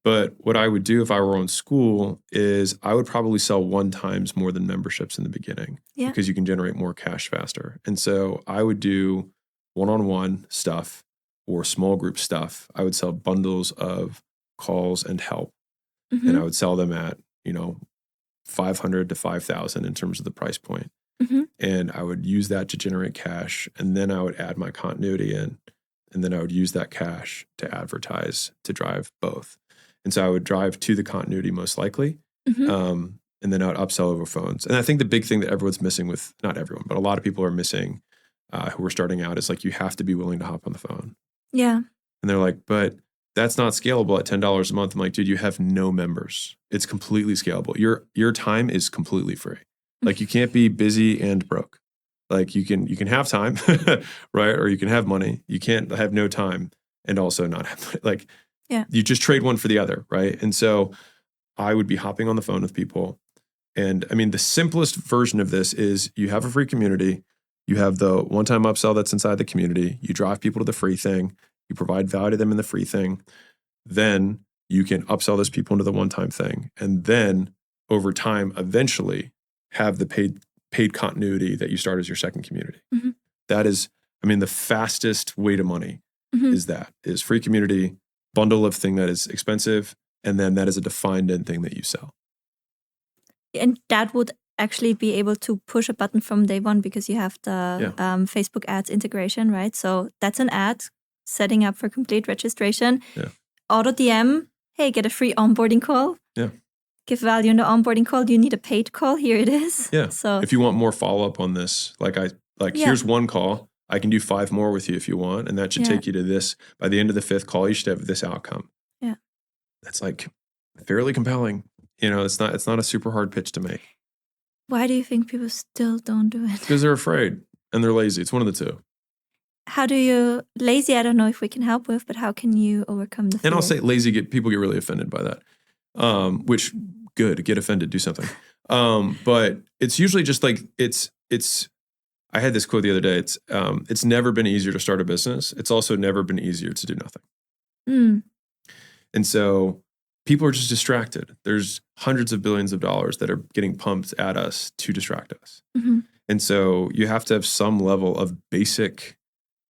But what I would do if I were on Skool is I would probably sell 1 times more than memberships in the beginning because you can generate more cash faster. And so I would do one-on-one stuff or small group stuff. I would sell bundles of calls and help. And I would sell them at, $500 to $5,000 in terms of the price point. And I would use that to generate cash. And then I would add my continuity in. And then I would use that cash to advertise to drive both. And so I would drive to the continuity most likely. And then I would upsell over phones. And I think the big thing that everyone's missing with, not everyone, but a lot of people are missing who are starting out is like, you have to be willing to hop on the phone. Yeah. And they're like, but that's not scalable at $10 a month. I'm like, dude, you have no members. It's completely scalable. Your time is completely free. Like you can't be busy and broke. Like you can have time, right? Or you can have money. You can't have no time and also not have money. Like you just trade one for the other, right? And so I would be hopping on the phone with people. And I mean, the simplest version of this is you have a free community. You have the one-time upsell that's inside the community. You drive people to the free thing. You provide value to them in the free thing. Then you can upsell those people into the one-time thing. And then over time, eventually have the paid continuity that you start as your second community. Mm-hmm. That is, I mean, the fastest way to money is free community, bundle of thing that is expensive, and then that is a defined end thing that you sell. And that would actually be able to push a button from day one because you have the Facebook ads integration, right? So that's an ad setting up for complete registration. Yeah. Auto DM, hey, get a free onboarding call. Yeah. Give value in the onboarding call. Do you need a paid call? Here it is. Yeah. So if you want more follow-up on this, here's one call. I can do 5 more with you if you want. And that should take you to this. By the end of the 5th call, you should have this outcome. Yeah. That's like fairly compelling. You know, it's not a super hard pitch to make. Why do you think people still don't do it? Because they're afraid and they're lazy. It's one of the two. How do you lazy? I don't know if we can help with, but how can you overcome the fear? And I'll say lazy. People get really offended by that. Which good, get offended, do something. But it's usually just like it's. I had this quote the other day. It's never been easier to start a business. It's also never been easier to do nothing. Mm. And so people are just distracted. There's hundreds of billions of dollars that are getting pumped at us to distract us. Mm-hmm. And so you have to have some level of basic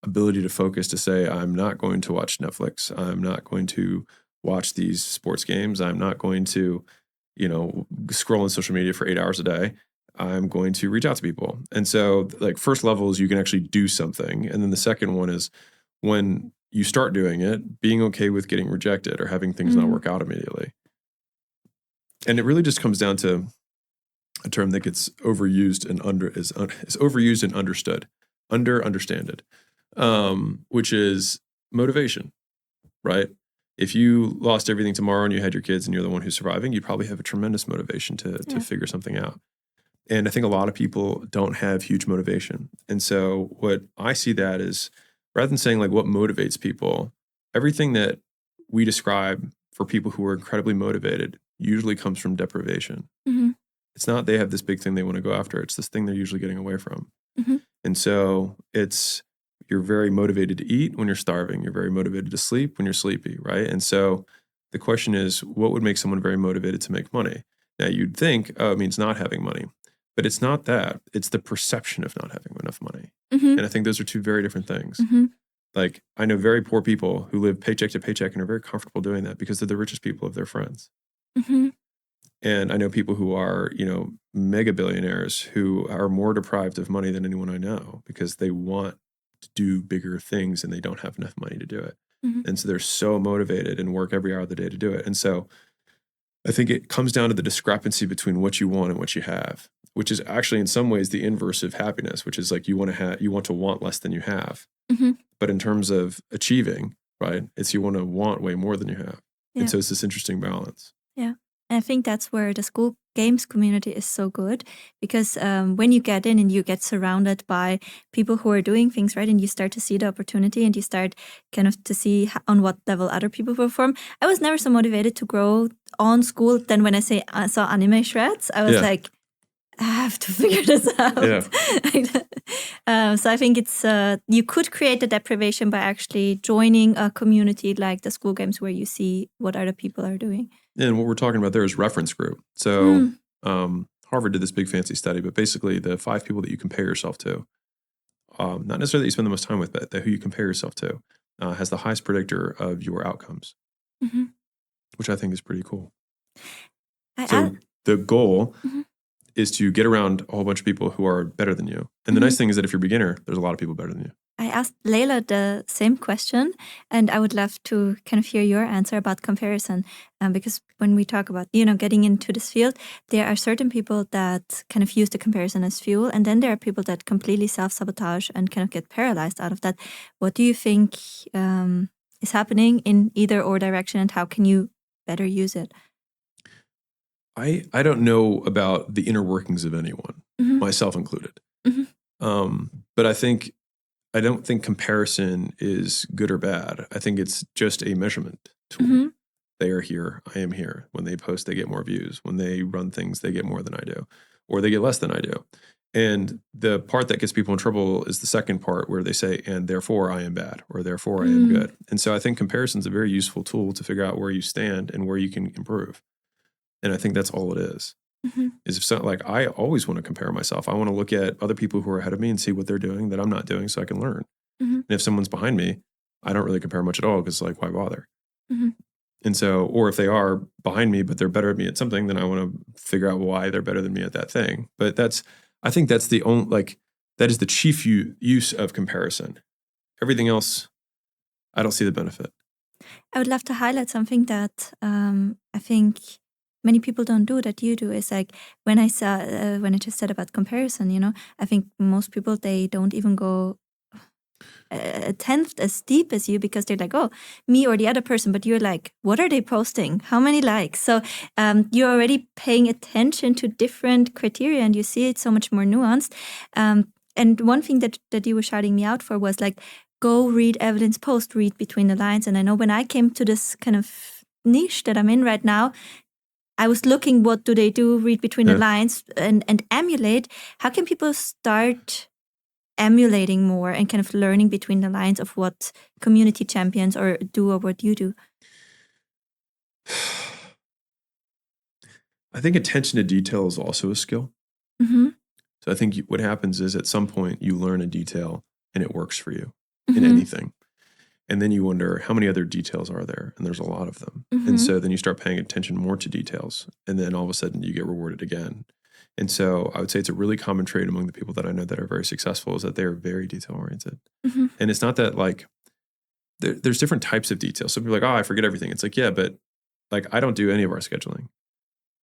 ability to focus to say, I'm not going to watch Netflix. I'm not going to watch these sports games. I'm not going to, scroll on social media for 8 hours a day. I'm going to reach out to people. And so like first level is you can actually do something. And then the second one is when you start doing it, being okay with getting rejected or having things not work out immediately. And it really just comes down to a term that gets overused and is overused and understood, which is motivation, right? If you lost everything tomorrow and you had your kids and you're the one who's surviving, you'd probably have a tremendous motivation to figure something out. And I think a lot of people don't have huge motivation. And so what I see that is, rather than saying like what motivates people, everything that we describe for people who are incredibly motivated usually comes from deprivation. Mm-hmm. It's not they have this big thing they want to go after. It's this thing they're usually getting away from. Mm-hmm. And so you're very motivated to eat when you're starving. You're very motivated to sleep when you're sleepy, right? And so the question is, what would make someone very motivated to make money? Now you'd think, oh, it means not having money. But it's not that. It's the perception of not having enough money. Mm-hmm. And I think those are two very different things. Mm-hmm. Like I know very poor people who live paycheck to paycheck and are very comfortable doing that because they're the richest people of their friends. Mm-hmm. And I know people who are, mega billionaires who are more deprived of money than anyone I know because they want to do bigger things and they don't have enough money to do it. Mm-hmm. And so they're so motivated and work every hour of the day to do it. And so I think it comes down to the discrepancy between what you want and what you have, which is actually in some ways the inverse of happiness, which is like you want to want less than you have. Mm-hmm. But in terms of achieving, right, it's you want to want way more than you have. Yeah. And so it's this interesting balance. Yeah. And I think that's where the Skool games community is so good because when you get in and you get surrounded by people who are doing things, right, and you start to see the opportunity and you start kind of to see on what level other people perform. I was never so motivated to grow on Skool. Then when I saw anime shreds, I was like, I have to figure this out. Yeah. So I think it's you could create the deprivation by actually joining a community like the Skool games where you see what other people are doing. And what we're talking about there is reference group. So Harvard did this big fancy study, but basically the 5 people that you compare yourself to, not necessarily that you spend the most time with, but who you compare yourself to, has the highest predictor of your outcomes, which I think is pretty cool. The goal is to get around a whole bunch of people who are better than you. And the nice thing is that if you're a beginner, there's a lot of people better than you. I asked Layla the same question, and I would love to kind of hear your answer about comparison. Because when we talk about, getting into this field, there are certain people that kind of use the comparison as fuel, and then there are people that completely self-sabotage and kind of get paralyzed out of that. What do you think is happening in either or direction, and how can you better use it? I don't know about the inner workings of anyone, myself included. But I don't think comparison is good or bad. I think it's just a measurement tool. Mm-hmm. They are here. I am here. When they post, they get more views. When they run things, they get more than I do, or they get less than I do. And the part that gets people in trouble is the second part where they say, and therefore I am bad, or therefore I am good. And so I think comparison is a very useful tool to figure out where you stand and where you can improve. And I think that's all it is. Mm-hmm. Is if so, like I always want to compare myself. I want to look at other people who are ahead of me and see what they're doing that I'm not doing so I can learn. Mm-hmm. And if someone's behind me, I don't really compare much at all because like, why bother? Mm-hmm. And so, or if they are behind me, but they're better at me at something, then I want to figure out why they're better than me at that thing. But I think that's the only, like, that is the chief use of comparison. Everything else, I don't see the benefit. I would love to highlight something that I think many people don't do that you do. Is like when I just said about comparison, I think most people, they don't even go a tenth as deep as you because they're like, oh, me or the other person, but you're like, what are they posting? How many likes? So you're already paying attention to different criteria and you see it so much more nuanced. And one thing that you were shouting me out for was like, go read Evelyn's post, read between the lines. And I know when I came to this kind of niche that I'm in right now, I was looking, what do they do? Read between the lines and emulate. How can people start emulating more and kind of learning between the lines of what community champions or what you do? I think attention to detail is also a skill. Mm-hmm. So I think what happens is at some point you learn a detail and it works for you Mm-hmm. in anything. And then you wonder how many other details are there? And there's a lot of them. Mm-hmm. And so then you start paying attention more to details. And then all of a sudden you get rewarded again. And so I would say it's a really common trait among the people that I know that are very successful is that they're very detail oriented. Mm-hmm. And it's not that like, there's different types of details. Some people are like, oh, I forget everything. It's like, yeah, but like I don't do any of our scheduling.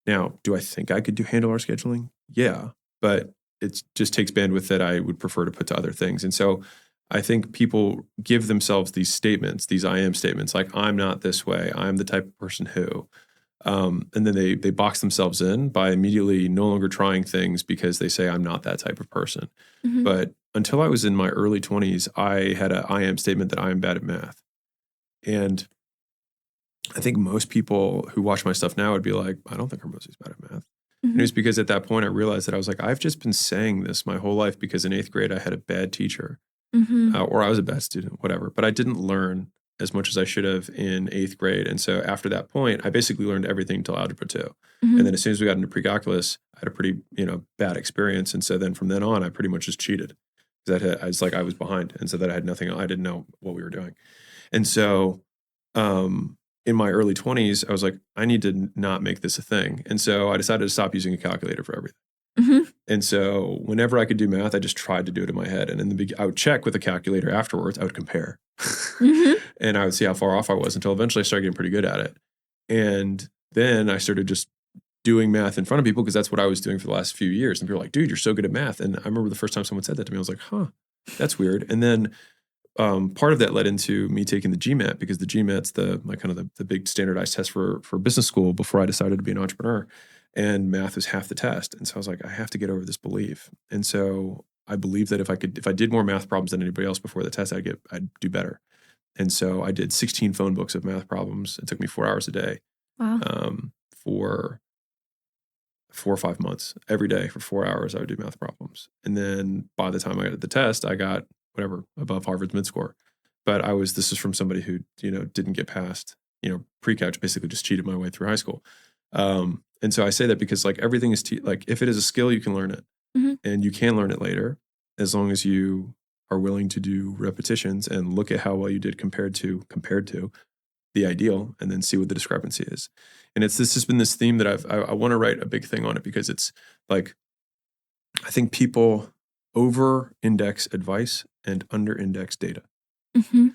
Now, do I think I could handle our scheduling? Yeah, but it just takes bandwidth that I would prefer to put to other things. And so I think people give themselves these statements, these I am statements, like I'm not this way. I'm the type of person who, and then they box themselves in by immediately no longer trying things because they say I'm not that type of person. Mm-hmm. But until I was in my early 20s, I had a I am statement that I am bad at math. And I think most people who watch my stuff now would be like, I don't think Hormozi's bad at math. Mm-hmm. And it was because at that point I realized that I was like, I've just been saying this my whole life because in 8th grade I had a bad teacher. Mm-hmm. Or I was a bad student, whatever. But I didn't learn as much as I should have in 8th grade. And so after that point, I basically learned everything until Algebra 2. Mm-hmm. And then as soon as we got into pre-calculus, I had a pretty, bad experience. And so then from then on, I pretty much just cheated. Because I was behind. And so that I had nothing, I didn't know what we were doing. And so in my early 20s, I was like, I need to not make this a thing. And so I decided to stop using a calculator for everything. Mm-hmm. And so whenever I could do math, I just tried to do it in my head. And I would check with a calculator afterwards. I would compare. Mm-hmm. And I would see how far off I was until eventually I started getting pretty good at it. And then I started just doing math in front of people because that's what I was doing for the last few years. And people were like, dude, you're so good at math. And I remember the first time someone said that to me, I was like, huh, that's weird. And then part of that led into me taking the GMAT because the GMAT's the big standardized test for business school before I decided to be an entrepreneur. And math was half the test. And so I was like, I have to get over this belief. And so I believed that if I did more math problems than anybody else before the test, I'd do better. And so I did 16 phone books of math problems. It took me 4 hours a day. Wow. For 4 or 5 months. Every day for 4 hours, I would do math problems. And then by the time I got the test, I got whatever above Harvard's mid-score. But this is from somebody who, didn't get past, pre-calc, basically just cheated my way through high school. And so I say that because like everything is if it is a skill, you can learn it. Mm-hmm. And you can learn it later as long as you are willing to do repetitions and look at how well you did compared to the ideal and then see what the discrepancy is. And this has been this theme that I want to write a big thing on it because it's like, I think people over-index advice and under-index data. Mm-hmm.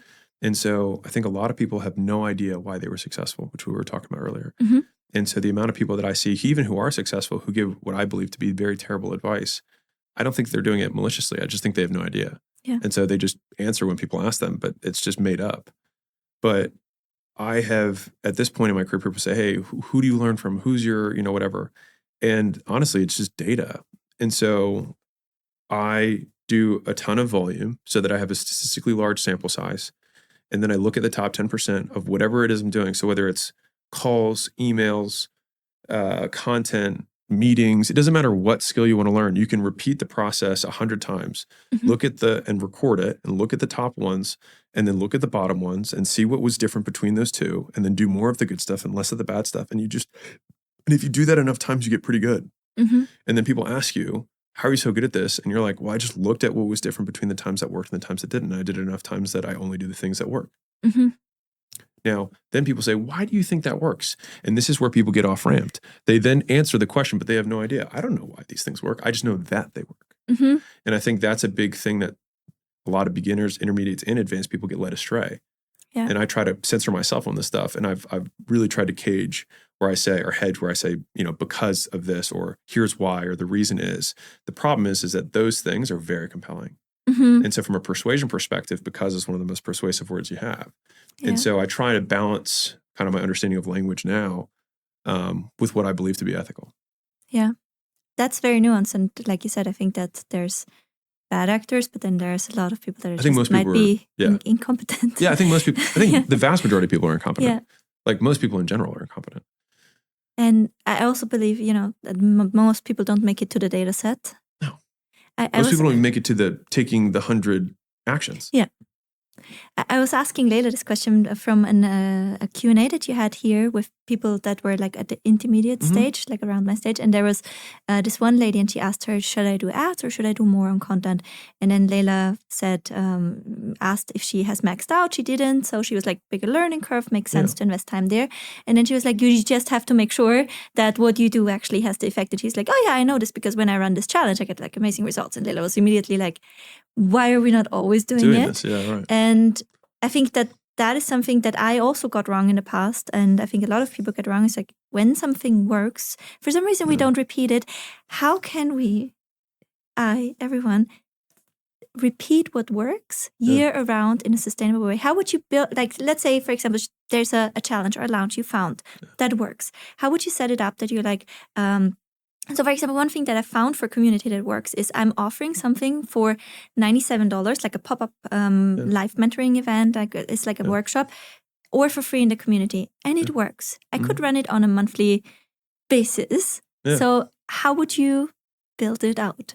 And so I think a lot of people have no idea why they were successful, which we were talking about earlier. Mm-hmm. And so the amount of people that I see, even who are successful, who give what I believe to be very terrible advice, I don't think they're doing it maliciously. I just think they have no idea. Yeah. And so they just answer when people ask them, but it's just made up. But I have, at this point in my career, people say, hey, who do you learn from? Who's your, whatever. And honestly, it's just data. And so I do a ton of volume so that I have a statistically large sample size. And then I look at the top 10% of whatever it is I'm doing. So whether it's calls, emails, content, meetings, it doesn't matter what skill you want to learn. You can repeat the process 100 times, look at and record it and look at the top ones and then look at the bottom ones and see what was different between those two and then do more of the good stuff and less of the bad stuff. And if you do that enough times, you get pretty good. And then people ask you, how are you so good at this? And you're like, well, I just looked at what was different between the times that worked and the times that didn't. And I did it enough times that I only do the things that work. Now, then people say, why do you think that works? And this is where people get off ramped. They then answer the question, but they have no idea. I don't know why these things work. I just know that they work. And I think that's a big thing that a lot of beginners, intermediates, and advanced people get led astray. And I try to censor myself on this stuff. And I've really tried to cage where I say, or hedge where I say, because of this, or here's why, or the reason is. The problem is that those things are very compelling. And so from a persuasion perspective, because is one of the most persuasive words you have. And so I try to balance kind of my understanding of language now with what I believe to be ethical. Yeah, that's very nuanced. And like you said, I think that there's bad actors, but then there's a lot of people that might be incompetent. Yeah, I think most people, the vast majority of people are incompetent. Like most people in general are incompetent. And I also believe, that most people don't make it to the data set. No. Most people don't even make it to taking the 100 actions. Yeah. I was asking Leila this question from a Q&A that you had here with people that were like at the intermediate stage, like around my stage. And there was this one lady and she asked her, should I do ads or should I do more on content? And then Leila said, asked if she has maxed out. She didn't. So she was like, bigger learning curve, makes sense to invest time there. And then she was like, you just have to make sure that what you do actually has the effect. And she's like, oh yeah, I know this because when I run this challenge, I get like amazing results. And Leila was immediately like, why are we not always doing it? This? Yeah, right. And I think that is something that I also got wrong in the past. And I think a lot of people get wrong. It's like when something works, for some reason we don't repeat it. How can we, everyone, repeat what works year around in a sustainable way? How would you build, like, let's say, for example, there's a challenge or a launch you found that works. How would you set it up that you're like, so for example, one thing that I found for community that works is I'm offering something for $97, like a pop-up live mentoring event, like it's like a workshop, or for free in the community. And it works. I could run it on a monthly basis. So how would you build it out?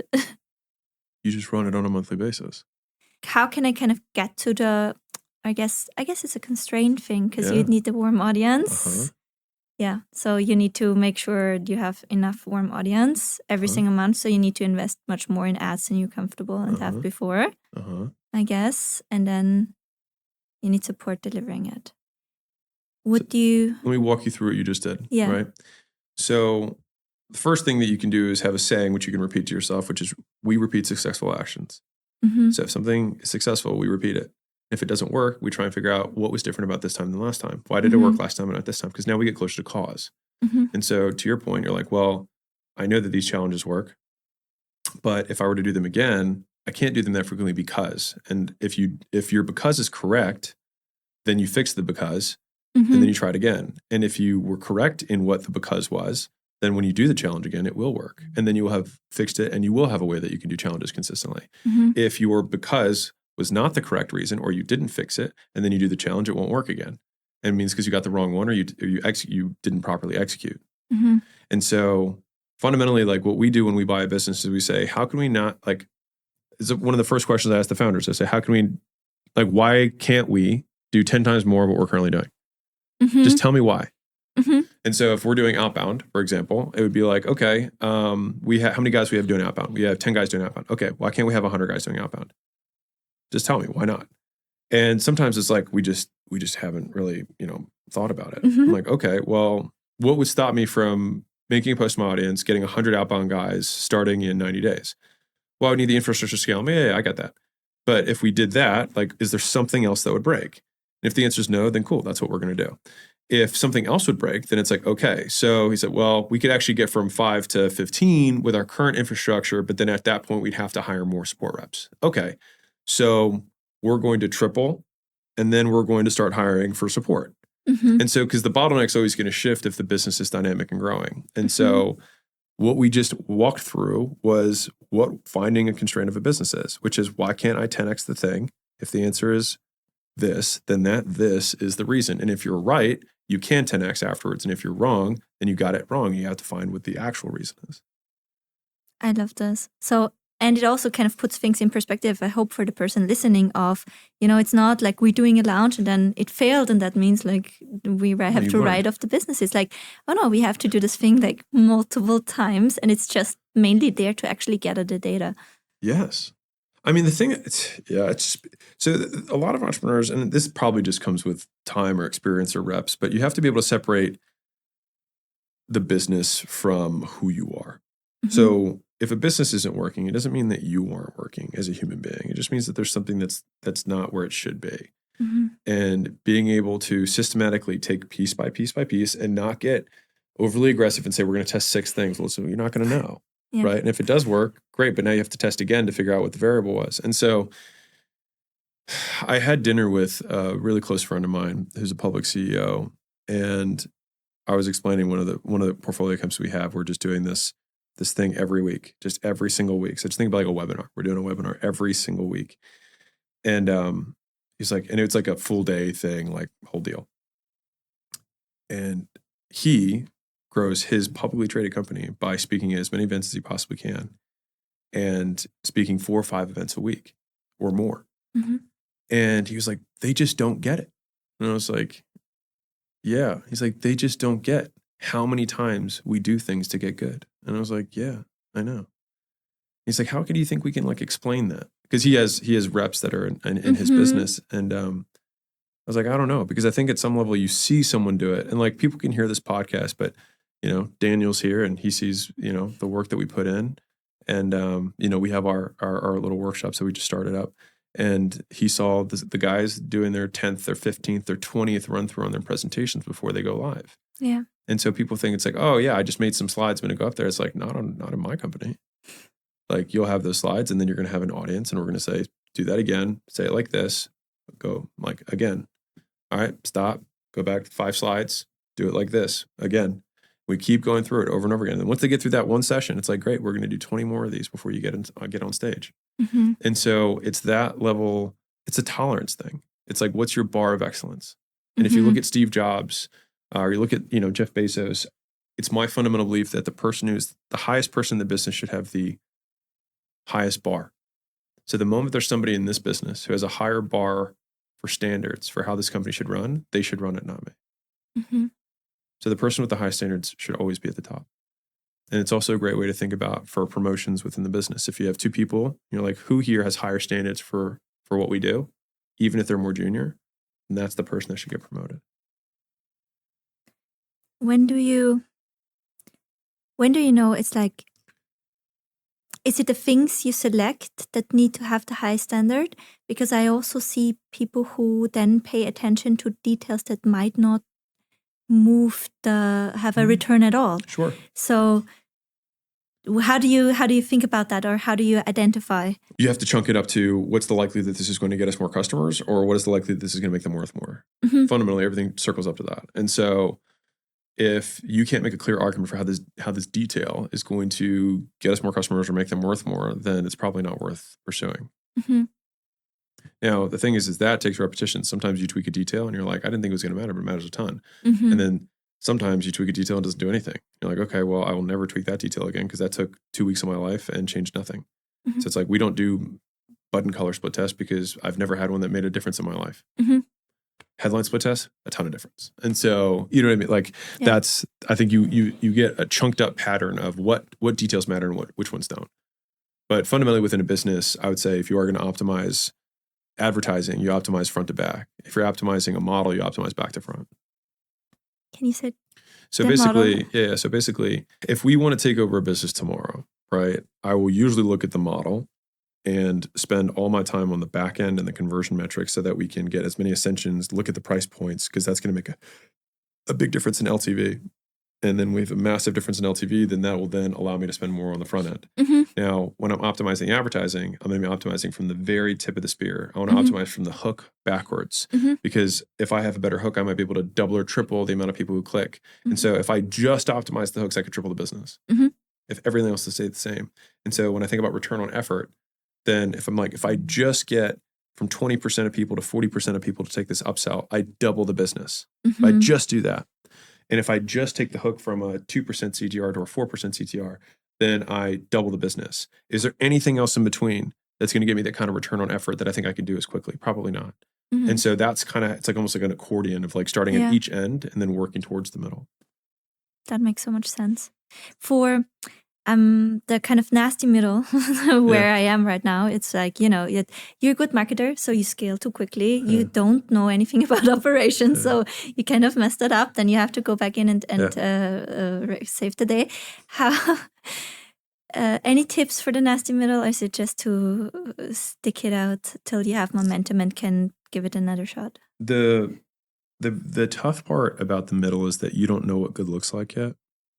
You just run it on a monthly basis. How can I kind of get to the, I guess it's a constraint thing because you need the warm audience. Yeah, so you need to make sure you have enough warm audience every single month. So you need to invest much more in ads than you're comfortable and have before, I guess. And then you need support delivering it. Let me walk you through what you just did. Yeah. Right. So the first thing that you can do is have a saying which you can repeat to yourself, which is we repeat successful actions. So if something is successful, we repeat it. If it doesn't work, we try and figure out what was different about this time than last time. Why did it work last time and not this time? Because now we get closer to cause. And so to your point, you're like, well, I know that these challenges work, but if I were to do them again, I can't do them that frequently because. And if your because is correct, then you fix the because and then you try it again. And if you were correct in what the because was, then when you do the challenge again, it will work. And then you will have fixed it and you will have a way that you can do challenges consistently. If your because was not the correct reason, or you didn't fix it, and then you do the challenge, it won't work again. And it means because you got the wrong one, or you didn't properly execute. And so fundamentally, like what we do when we buy a business is we say, how can we not, like, it's one of the first questions I ask the founders. I say, how can we, like, why can't we do 10 times more of what we're currently doing? Just tell me why. And so if we're doing outbound, for example, it would be like, okay, how many guys we have doing outbound? We have 10 guys doing outbound. Okay, why can't we have 100 guys doing outbound? Just tell me, why not? And sometimes it's like, we just haven't really, thought about it. I'm like, okay, well, what would stop me from making a post to my audience, getting 100 outbound guys starting in 90 days? Well, I would need the infrastructure scale. Yeah, I got that. But if we did that, like, is there something else that would break? And if the answer is no, then cool, that's what we're going to do. If something else would break, then it's like, okay. So he said, well, we could actually get from 5 to 15 with our current infrastructure, but then at that point, we'd have to hire more support reps. Okay. So we're going to triple, and then we're going to start hiring for support. And so, because the bottleneck's always going to shift if the business is dynamic and growing. And so What we just walked through was what finding a constraint of a business is, which is why can't I 10x the thing? If the answer is this, then this is the reason. And if you're right, you can 10x afterwards. And if you're wrong, then you got it wrong. You have to find what the actual reason is. I love this. So, and it also kind of puts things in perspective, I hope, for the person listening of, it's not like we're doing a launch and then it failed and that means like we have to write off the business. It's like, oh no, we have to do this thing like multiple times and it's just mainly there to actually gather the data. Yes. I mean, the thing, so a lot of entrepreneurs, and this probably just comes with time or experience or reps, but you have to be able to separate the business from who you are. Mm-hmm. So if a business isn't working, it doesn't mean that you aren't working as a human being. It just means that there's something that's not where it should be. Mm-hmm. And being able to systematically take piece by piece by piece and not get overly aggressive and say, we're going to test 6 things. Well, so you're not going to know. Yeah. Right. And if it does work, great. But now you have to test again to figure out what the variable was. And so I had dinner with a really close friend of mine who's a public CEO. And I was explaining one of the portfolio companies we have. We're just doing this thing every week, just every single week. So just think about like a webinar. We're doing a webinar every single week. And he's like, and it's like a full day thing, like whole deal. And he grows his publicly traded company by speaking at as many events as he possibly can and speaking 4 or 5 events a week or more. Mm-hmm. And he was like, they just don't get it. And I was like, yeah. He's like, they just don't get how many times we do things to get good. And I was like, yeah, I know. He's like, how could you think we can like explain that? Because he has reps that are in mm-hmm. his business. And I was like, I don't know, because I think at some level you see someone do it and like people can hear this podcast, but Daniel's here and he sees, the work that we put in. And, we have our little workshops that we just started up. And he saw the guys doing their 10th, their 15th, their 20th run through on their presentations before they go live. Yeah. And so people think it's like, oh yeah, I just made some slides. I'm going to go up there. It's like, not in my company. Like you'll have those slides and then you're going to have an audience and we're going to say, do that again. Say it like this. Go like again. All right, stop. Go back 5 slides. Do it like this again. We keep going through it over and over again. And once they get through that one session, it's like, great, we're going to do 20 more of these before you get on stage. Mm-hmm. And so it's that level, it's a tolerance thing. It's like, what's your bar of excellence? And mm-hmm. if you look at Steve Jobs, or you look at, Jeff Bezos, it's my fundamental belief that the person who's the highest person in the business should have the highest bar. So the moment there's somebody in this business who has a higher bar for standards for how this company should run, they should run it, not me. Mm-hmm. So the person with the high standards should always be at the top. And it's also a great way to think about for promotions within the business. If you have 2 people, like who here has higher standards for what we do, even if they're more junior, and that's the person that should get promoted. When do you know it's like, is it the things you select that need to have the high standard? Because I also see people who then pay attention to details that might not have a return at all. Sure. So how do you think about that, or how do you identify? You have to chunk it up to what's the likelihood that this is going to get us more customers, or what is the likelihood that this is going to make them worth more? Mm-hmm. Fundamentally, everything circles up to that. And so if you can't make a clear argument for how this detail is going to get us more customers or make them worth more, then it's probably not worth pursuing. Mm-hmm. Now, the thing is that takes repetition. Sometimes you tweak a detail and you're like, I didn't think it was going to matter, but it matters a ton. Mm-hmm. And then sometimes you tweak a detail and it doesn't do anything. You're like, okay, well, I will never tweak that detail again because that took 2 weeks of my life and changed nothing. Mm-hmm. So it's like, we don't do button color split tests because I've never had one that made a difference in my life. Mm-hmm. Headline split test, a ton of difference. And so, you know what I mean? Like that's, I think you get a chunked up pattern of what details matter and which ones don't. But fundamentally within a business, I would say if you are going to optimize advertising, you optimize front to back. If you're optimizing a model, you optimize back to front. Can you say so basically, model? So basically, if we want to take over a business tomorrow, right, I will usually look at the model and spend all my time on the back end and the conversion metrics so that we can get as many ascensions, look at the price points, because that's going to make a big difference in LTV. And then we have a massive difference in LTV, then that will then allow me to spend more on the front end. Mm-hmm. Now, when I'm optimizing advertising, I'm going to be optimizing from the very tip of the spear. I want to optimize from the hook backwards because if I have a better hook, I might be able to double or triple the amount of people who click. Mm-hmm. And so if I just optimize the hooks, I could triple the business. Mm-hmm. if everything else stayed the same. And so when I think about return on effort, then if I just get from 20% of people to 40% of people to take this upsell, I double the business. If I just do that. And if I just take the hook from a 2% CTR to a 4% CTR, then I double the business. Is there anything else in between that's going to give me that kind of return on effort that I think I can do as quickly? Probably not. And so that's kind of, it's like almost like an accordion of like starting at each end and then working towards the middle. That makes so much sense. For the kind of nasty middle where I am right now, it's like, you're a good marketer, so you scale too quickly. You don't know anything about operations, so you kind of messed it up. Then you have to go back in and save the day. How? Any tips for the nasty middle, or is it just to stick it out till you have momentum and can give it another shot? The tough part about the middle is that you don't know what good looks like yet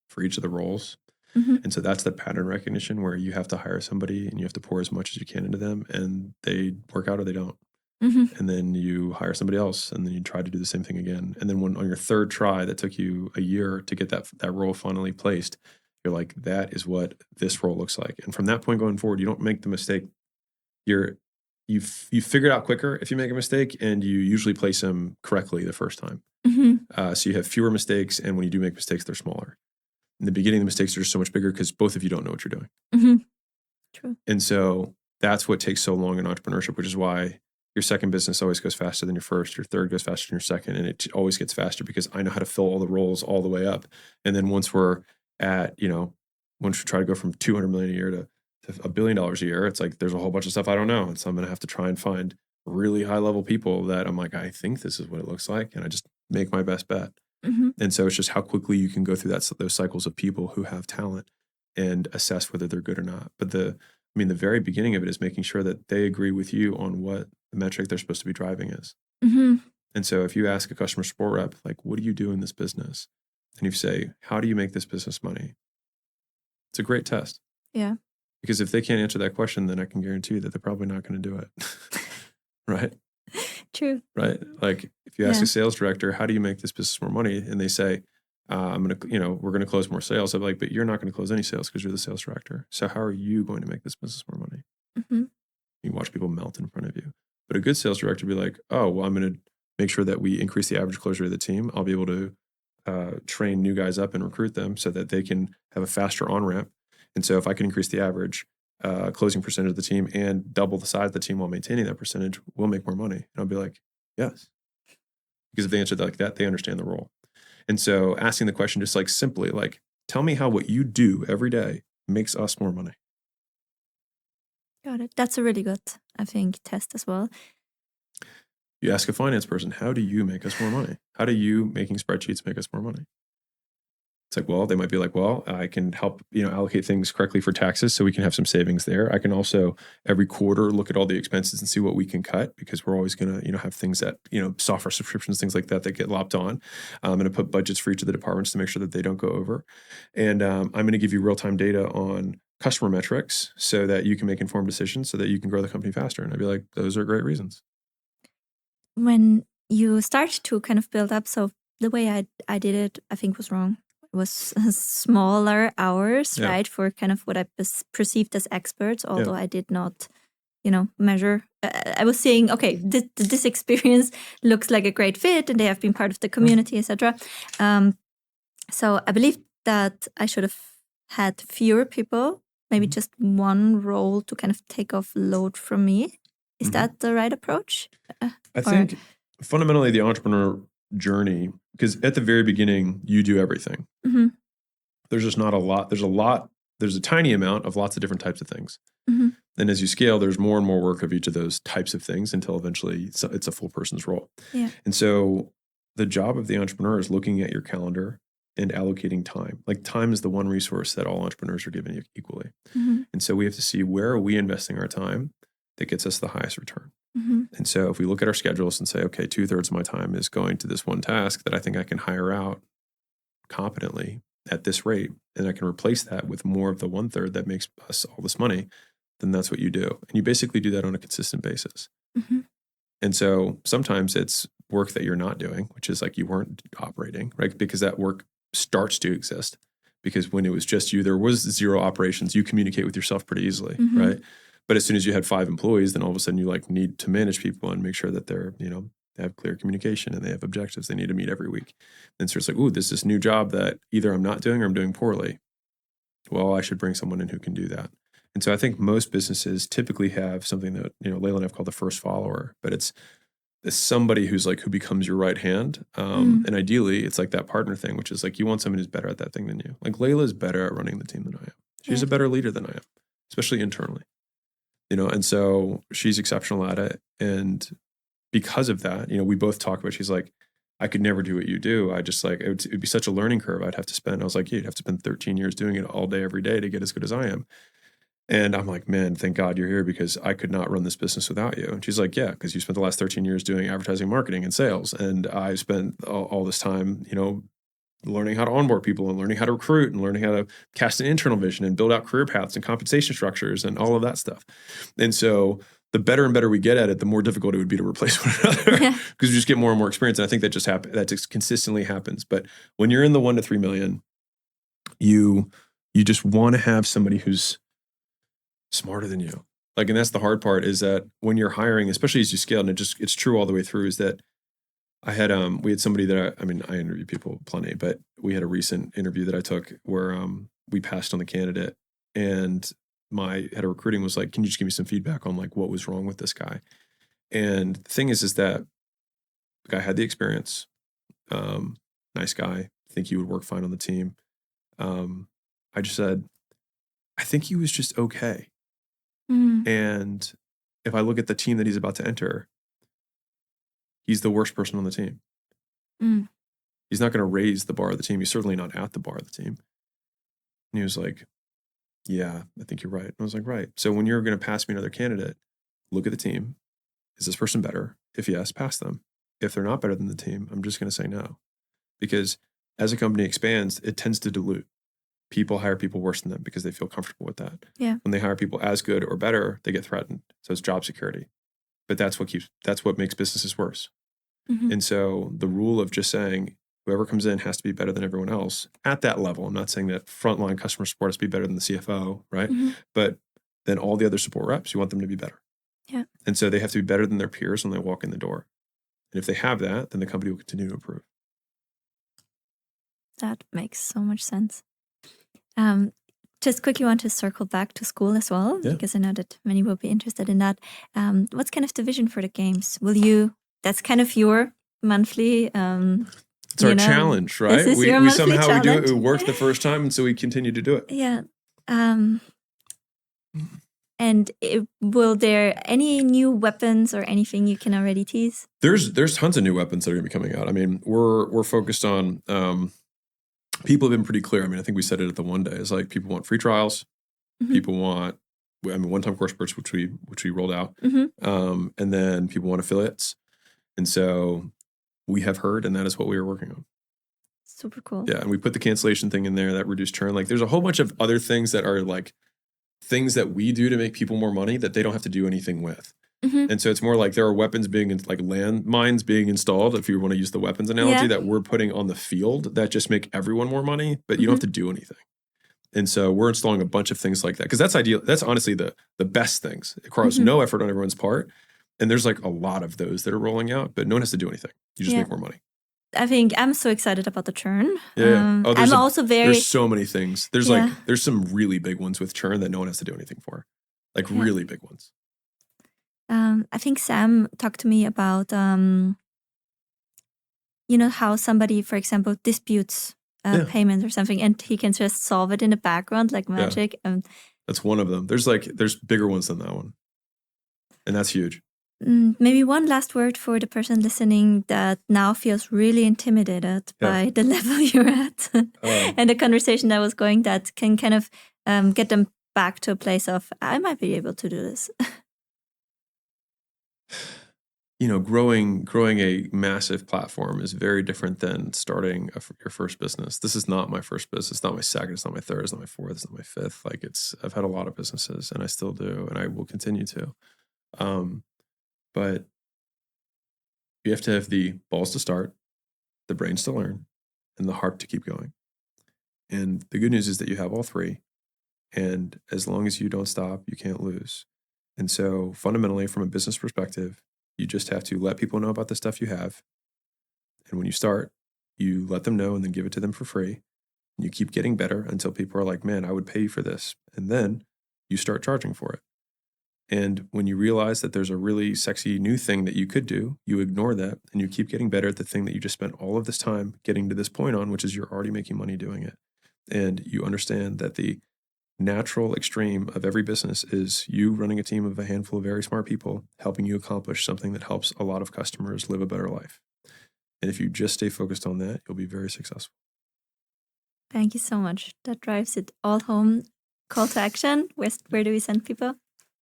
for each of the roles. And so that's the pattern recognition where you have to hire somebody and you have to pour as much as you can into them and they work out or they don't. And then you hire somebody else and then you try to do the same thing again. And then when on your third try that took you a year to get that role finally placed, you're like, that is what this role looks like. And from that point going forward, you don't make the mistake. You figure it out quicker if you make a mistake, and you usually place them correctly the first time. So you have fewer mistakes, and when you do make mistakes, they're smaller. In the beginning, the mistakes are just so much bigger because both of you don't know what you're doing. True. And so that's what takes so long in entrepreneurship, which is why your second business always goes faster than your first, your third goes faster than your second, and it always gets faster because I know how to fill all the roles all the way up. And then once we're at, once we try to go from $200 million a year to $1 billion a year, it's like there's a whole bunch of stuff I don't know. And so I'm going to have to try and find really high level people that I'm like, I think this is what it looks like. And I just make my best bet. And so it's just how quickly you can go through those cycles of people who have talent and assess whether they're good or not. But the very beginning of it is making sure that they agree with you on what the metric they're supposed to be driving is. And so if you ask a customer support rep, like, what do you do in this business? And you say, how do you make this business money? It's a great test. Yeah. Because if they can't answer that question, then I can guarantee you that they're probably not going to do it. Right? True. Right? Like if you ask a sales director, how do you make this business more money? And they say, we're going to close more sales. I'm like, but you're not going to close any sales because you're the sales director. So how are you going to make this business more money? You watch people melt in front of you. But a good sales director would be like, oh, well, I'm going to make sure that we increase the average close rate of the team. I'll be able to train new guys up and recruit them so that they can have a faster on-ramp. And so if I can increase the average closing percentage of the team and double the size of the team while maintaining that percentage, we'll make more money. And I'll be like, yes. Because if they answer that like that, they understand the role. And so asking the question just like simply, like, tell me how what you do every day makes us more money. Got it. That's a really good, I think, test as well. You ask a finance person, how do you make us more money? How do you making spreadsheets make us more money? It's like, well, they might be like, well, I can help, allocate things correctly for taxes so we can have some savings there. I can also every quarter look at all the expenses and see what we can cut because we're always going to, have things that, software subscriptions, things like that get lopped on. I'm going to put budgets for each of the departments to make sure that they don't go over. And I'm going to give you real-time data on customer metrics so that you can make informed decisions so that you can grow the company faster. And I'd be like, those are great reasons. When you start to kind of build up, so the way I did it, I think was wrong. It was smaller hours, right? For kind of what I perceived as experts, although I did not, measure. I was saying, okay, this experience looks like a great fit and they have been part of the community, etc. So I believe that I should have had fewer people, maybe just one role to kind of take off load from me. Is that the right approach? I think fundamentally the entrepreneur journey, because at the very beginning, you do everything. There's just not a lot. There's a tiny amount of lots of different types of things. Then as you scale, there's more and more work of each of those types of things until eventually it's a full person's role. Yeah. And so the job of the entrepreneur is looking at your calendar and allocating time. Like time is the one resource that all entrepreneurs are given equally. And so we have to see where are we investing our time that gets us the highest return. And so if we look at our schedules and say, okay, 2/3 of my time is going to this one task that I think I can hire out competently at this rate, and I can replace that with more of the 1/3 that makes us all this money, then that's what you do. And you basically do that on a consistent basis. And so sometimes it's work that you're not doing, which is like you weren't operating, right? Because that work starts to exist because when it was just you, there was zero operations. You communicate with yourself pretty easily, right? But as soon as you had 5 employees, then all of a sudden you like need to manage people and make sure that they're, they have clear communication and they have objectives they need to meet every week. And so it's like, ooh, there's this new job that either I'm not doing or I'm doing poorly. Well, I should bring someone in who can do that. And so I think most businesses typically have something that, Layla and I've called the first follower, but it's somebody who's like, who becomes your right hand. And ideally it's like that partner thing, which is like, you want someone who's better at that thing than you. Like Layla is better at running the team than I am. She's a better leader than I am, especially internally, and so she's exceptional at it. And because of that, we both talk about, she's like, I could never do what you do. I just like, it'd be such a learning curve. I was like, yeah, you'd have to spend 13 years doing it all day, every day to get as good as I am. And I'm like, man, thank God you're here because I could not run this business without you. And she's like, yeah, because you spent the last 13 years doing advertising, marketing, and sales. And I spent all this time, learning how to onboard people and learning how to recruit and learning how to cast an internal vision and build out career paths and compensation structures and all of that stuff. And so the better and better we get at it, the more difficult it would be to replace one another because you just get more and more experience. And I think that just happens. That just consistently happens. But when you're in the 1 to 3 million, you just want to have somebody who's smarter than you. Like, and that's the hard part is that when you're hiring, especially as you scale, and it's true all the way through, is that we had somebody that I interview people plenty, but we had a recent interview that I took where we passed on the candidate and my head of recruiting was like, can you just give me some feedback on like what was wrong with this guy? And the thing is that the guy had the experience, nice guy, I think he would work fine on the team. I just said, I think he was just okay. And if I look at the team that he's about to enter, he's the worst person on the team. He's not going to raise the bar of the team. He's certainly not at the bar of the team. And he was like, yeah, I think you're right. And I was like, right. So when you're going to pass me another candidate, look at the team. Is this person better? If yes, pass them. If they're not better than the team, I'm just going to say no. Because as a company expands, it tends to dilute. People hire people worse than them because they feel comfortable with that. Yeah. When they hire people as good or better, they get threatened. So it's job security. But that's what makes businesses worse. And so the rule of just saying whoever comes in has to be better than everyone else at that level. I'm not saying that frontline customer support has to be better than the CFO, right? But then all the other support reps, you want them to be better. Yeah. And so they have to be better than their peers when they walk in the door. And if they have that, then the company will continue to improve. That makes so much sense. Just quickly want to circle back to Skool as well, because I know that many will be interested in that. What's kind of the vision for the games? That's kind of your monthly... it's our challenge, right? This is your we monthly somehow challenge. we do it. It worked the first time, and so we continue to do it. Yeah. And will there any new weapons or anything you can already tease? There's tons of new weapons that are going to be coming out. I mean, we're focused on... people have been pretty clear. I mean, I think we said it at the one day. It's like people want free trials. People want, one-time course purchase, which we rolled out. And then people want affiliates. And so we have heard, and that is what we are working on. Super cool. Yeah, and we put the cancellation thing in there, that reduced churn. Like, there's a whole bunch of other things that are like things that we do to make people more money that they don't have to do anything with. And so it's more like there are weapons like landmines being installed, if you want to use the weapons analogy, that we're putting on the field that just make everyone more money, but you don't have to do anything. And so we're installing a bunch of things like that because that's ideal. That's honestly the best things. It requires no effort on everyone's part. And there's like a lot of those that are rolling out, but no one has to do anything. You just make more money. I think I'm so excited about the churn. Yeah. I'm also there's so many things. There's some really big ones with churn that no one has to do anything for. Like really big ones. I think Sam talked to me about, how somebody, for example, disputes payment or something, and he can just solve it in the background like magic. That's one of them. There's bigger ones than that one, and that's huge. Maybe one last word for the person listening that now feels really intimidated by the level you're at and the conversation that was going, that can kind of get them back to a place of, I might be able to do this. Growing a massive platform is very different than starting your first business. This is not my first business. It's not my second. It's not my third. It's not my fourth. It's not my fifth. I've had a lot of businesses, and I still do, and I will continue to. But you have to have the balls to start, the brains to learn, and the heart to keep going. And the good news is that you have all three. And as long as you don't stop, you can't lose. And so fundamentally, from a business perspective, you just have to let people know about the stuff you have. And when you start, you let them know and then give it to them for free. And you keep getting better until people are like, man, I would pay you for this. And then you start charging for it. And when you realize that there's a really sexy new thing that you could do, you ignore that and you keep getting better at the thing that you just spent all of this time getting to this point on, which is you're already making money doing it. And you understand that the natural extreme of every business is you running a team of a handful of very smart people helping you accomplish something that helps a lot of customers live a better life. And if you just stay focused on that, you'll be very successful. Thank you so much. That drives it all home. Call to action. Where do we send people?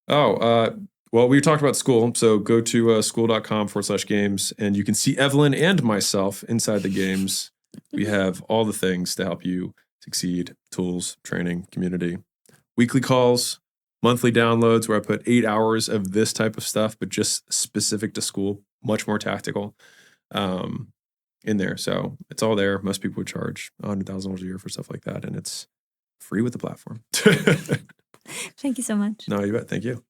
Well, we talked about Skool. So go to skool.com/games and you can see Evelyn and myself inside the games. We have all the things to help you succeed: tools, training, community, weekly calls, monthly downloads where I put 8 hours of this type of stuff, but just specific to Skool, much more tactical in there. So it's all there. Most people would charge $100,000 a year for stuff like that. And it's free with the platform. Thank you so much. No, you bet. Thank you.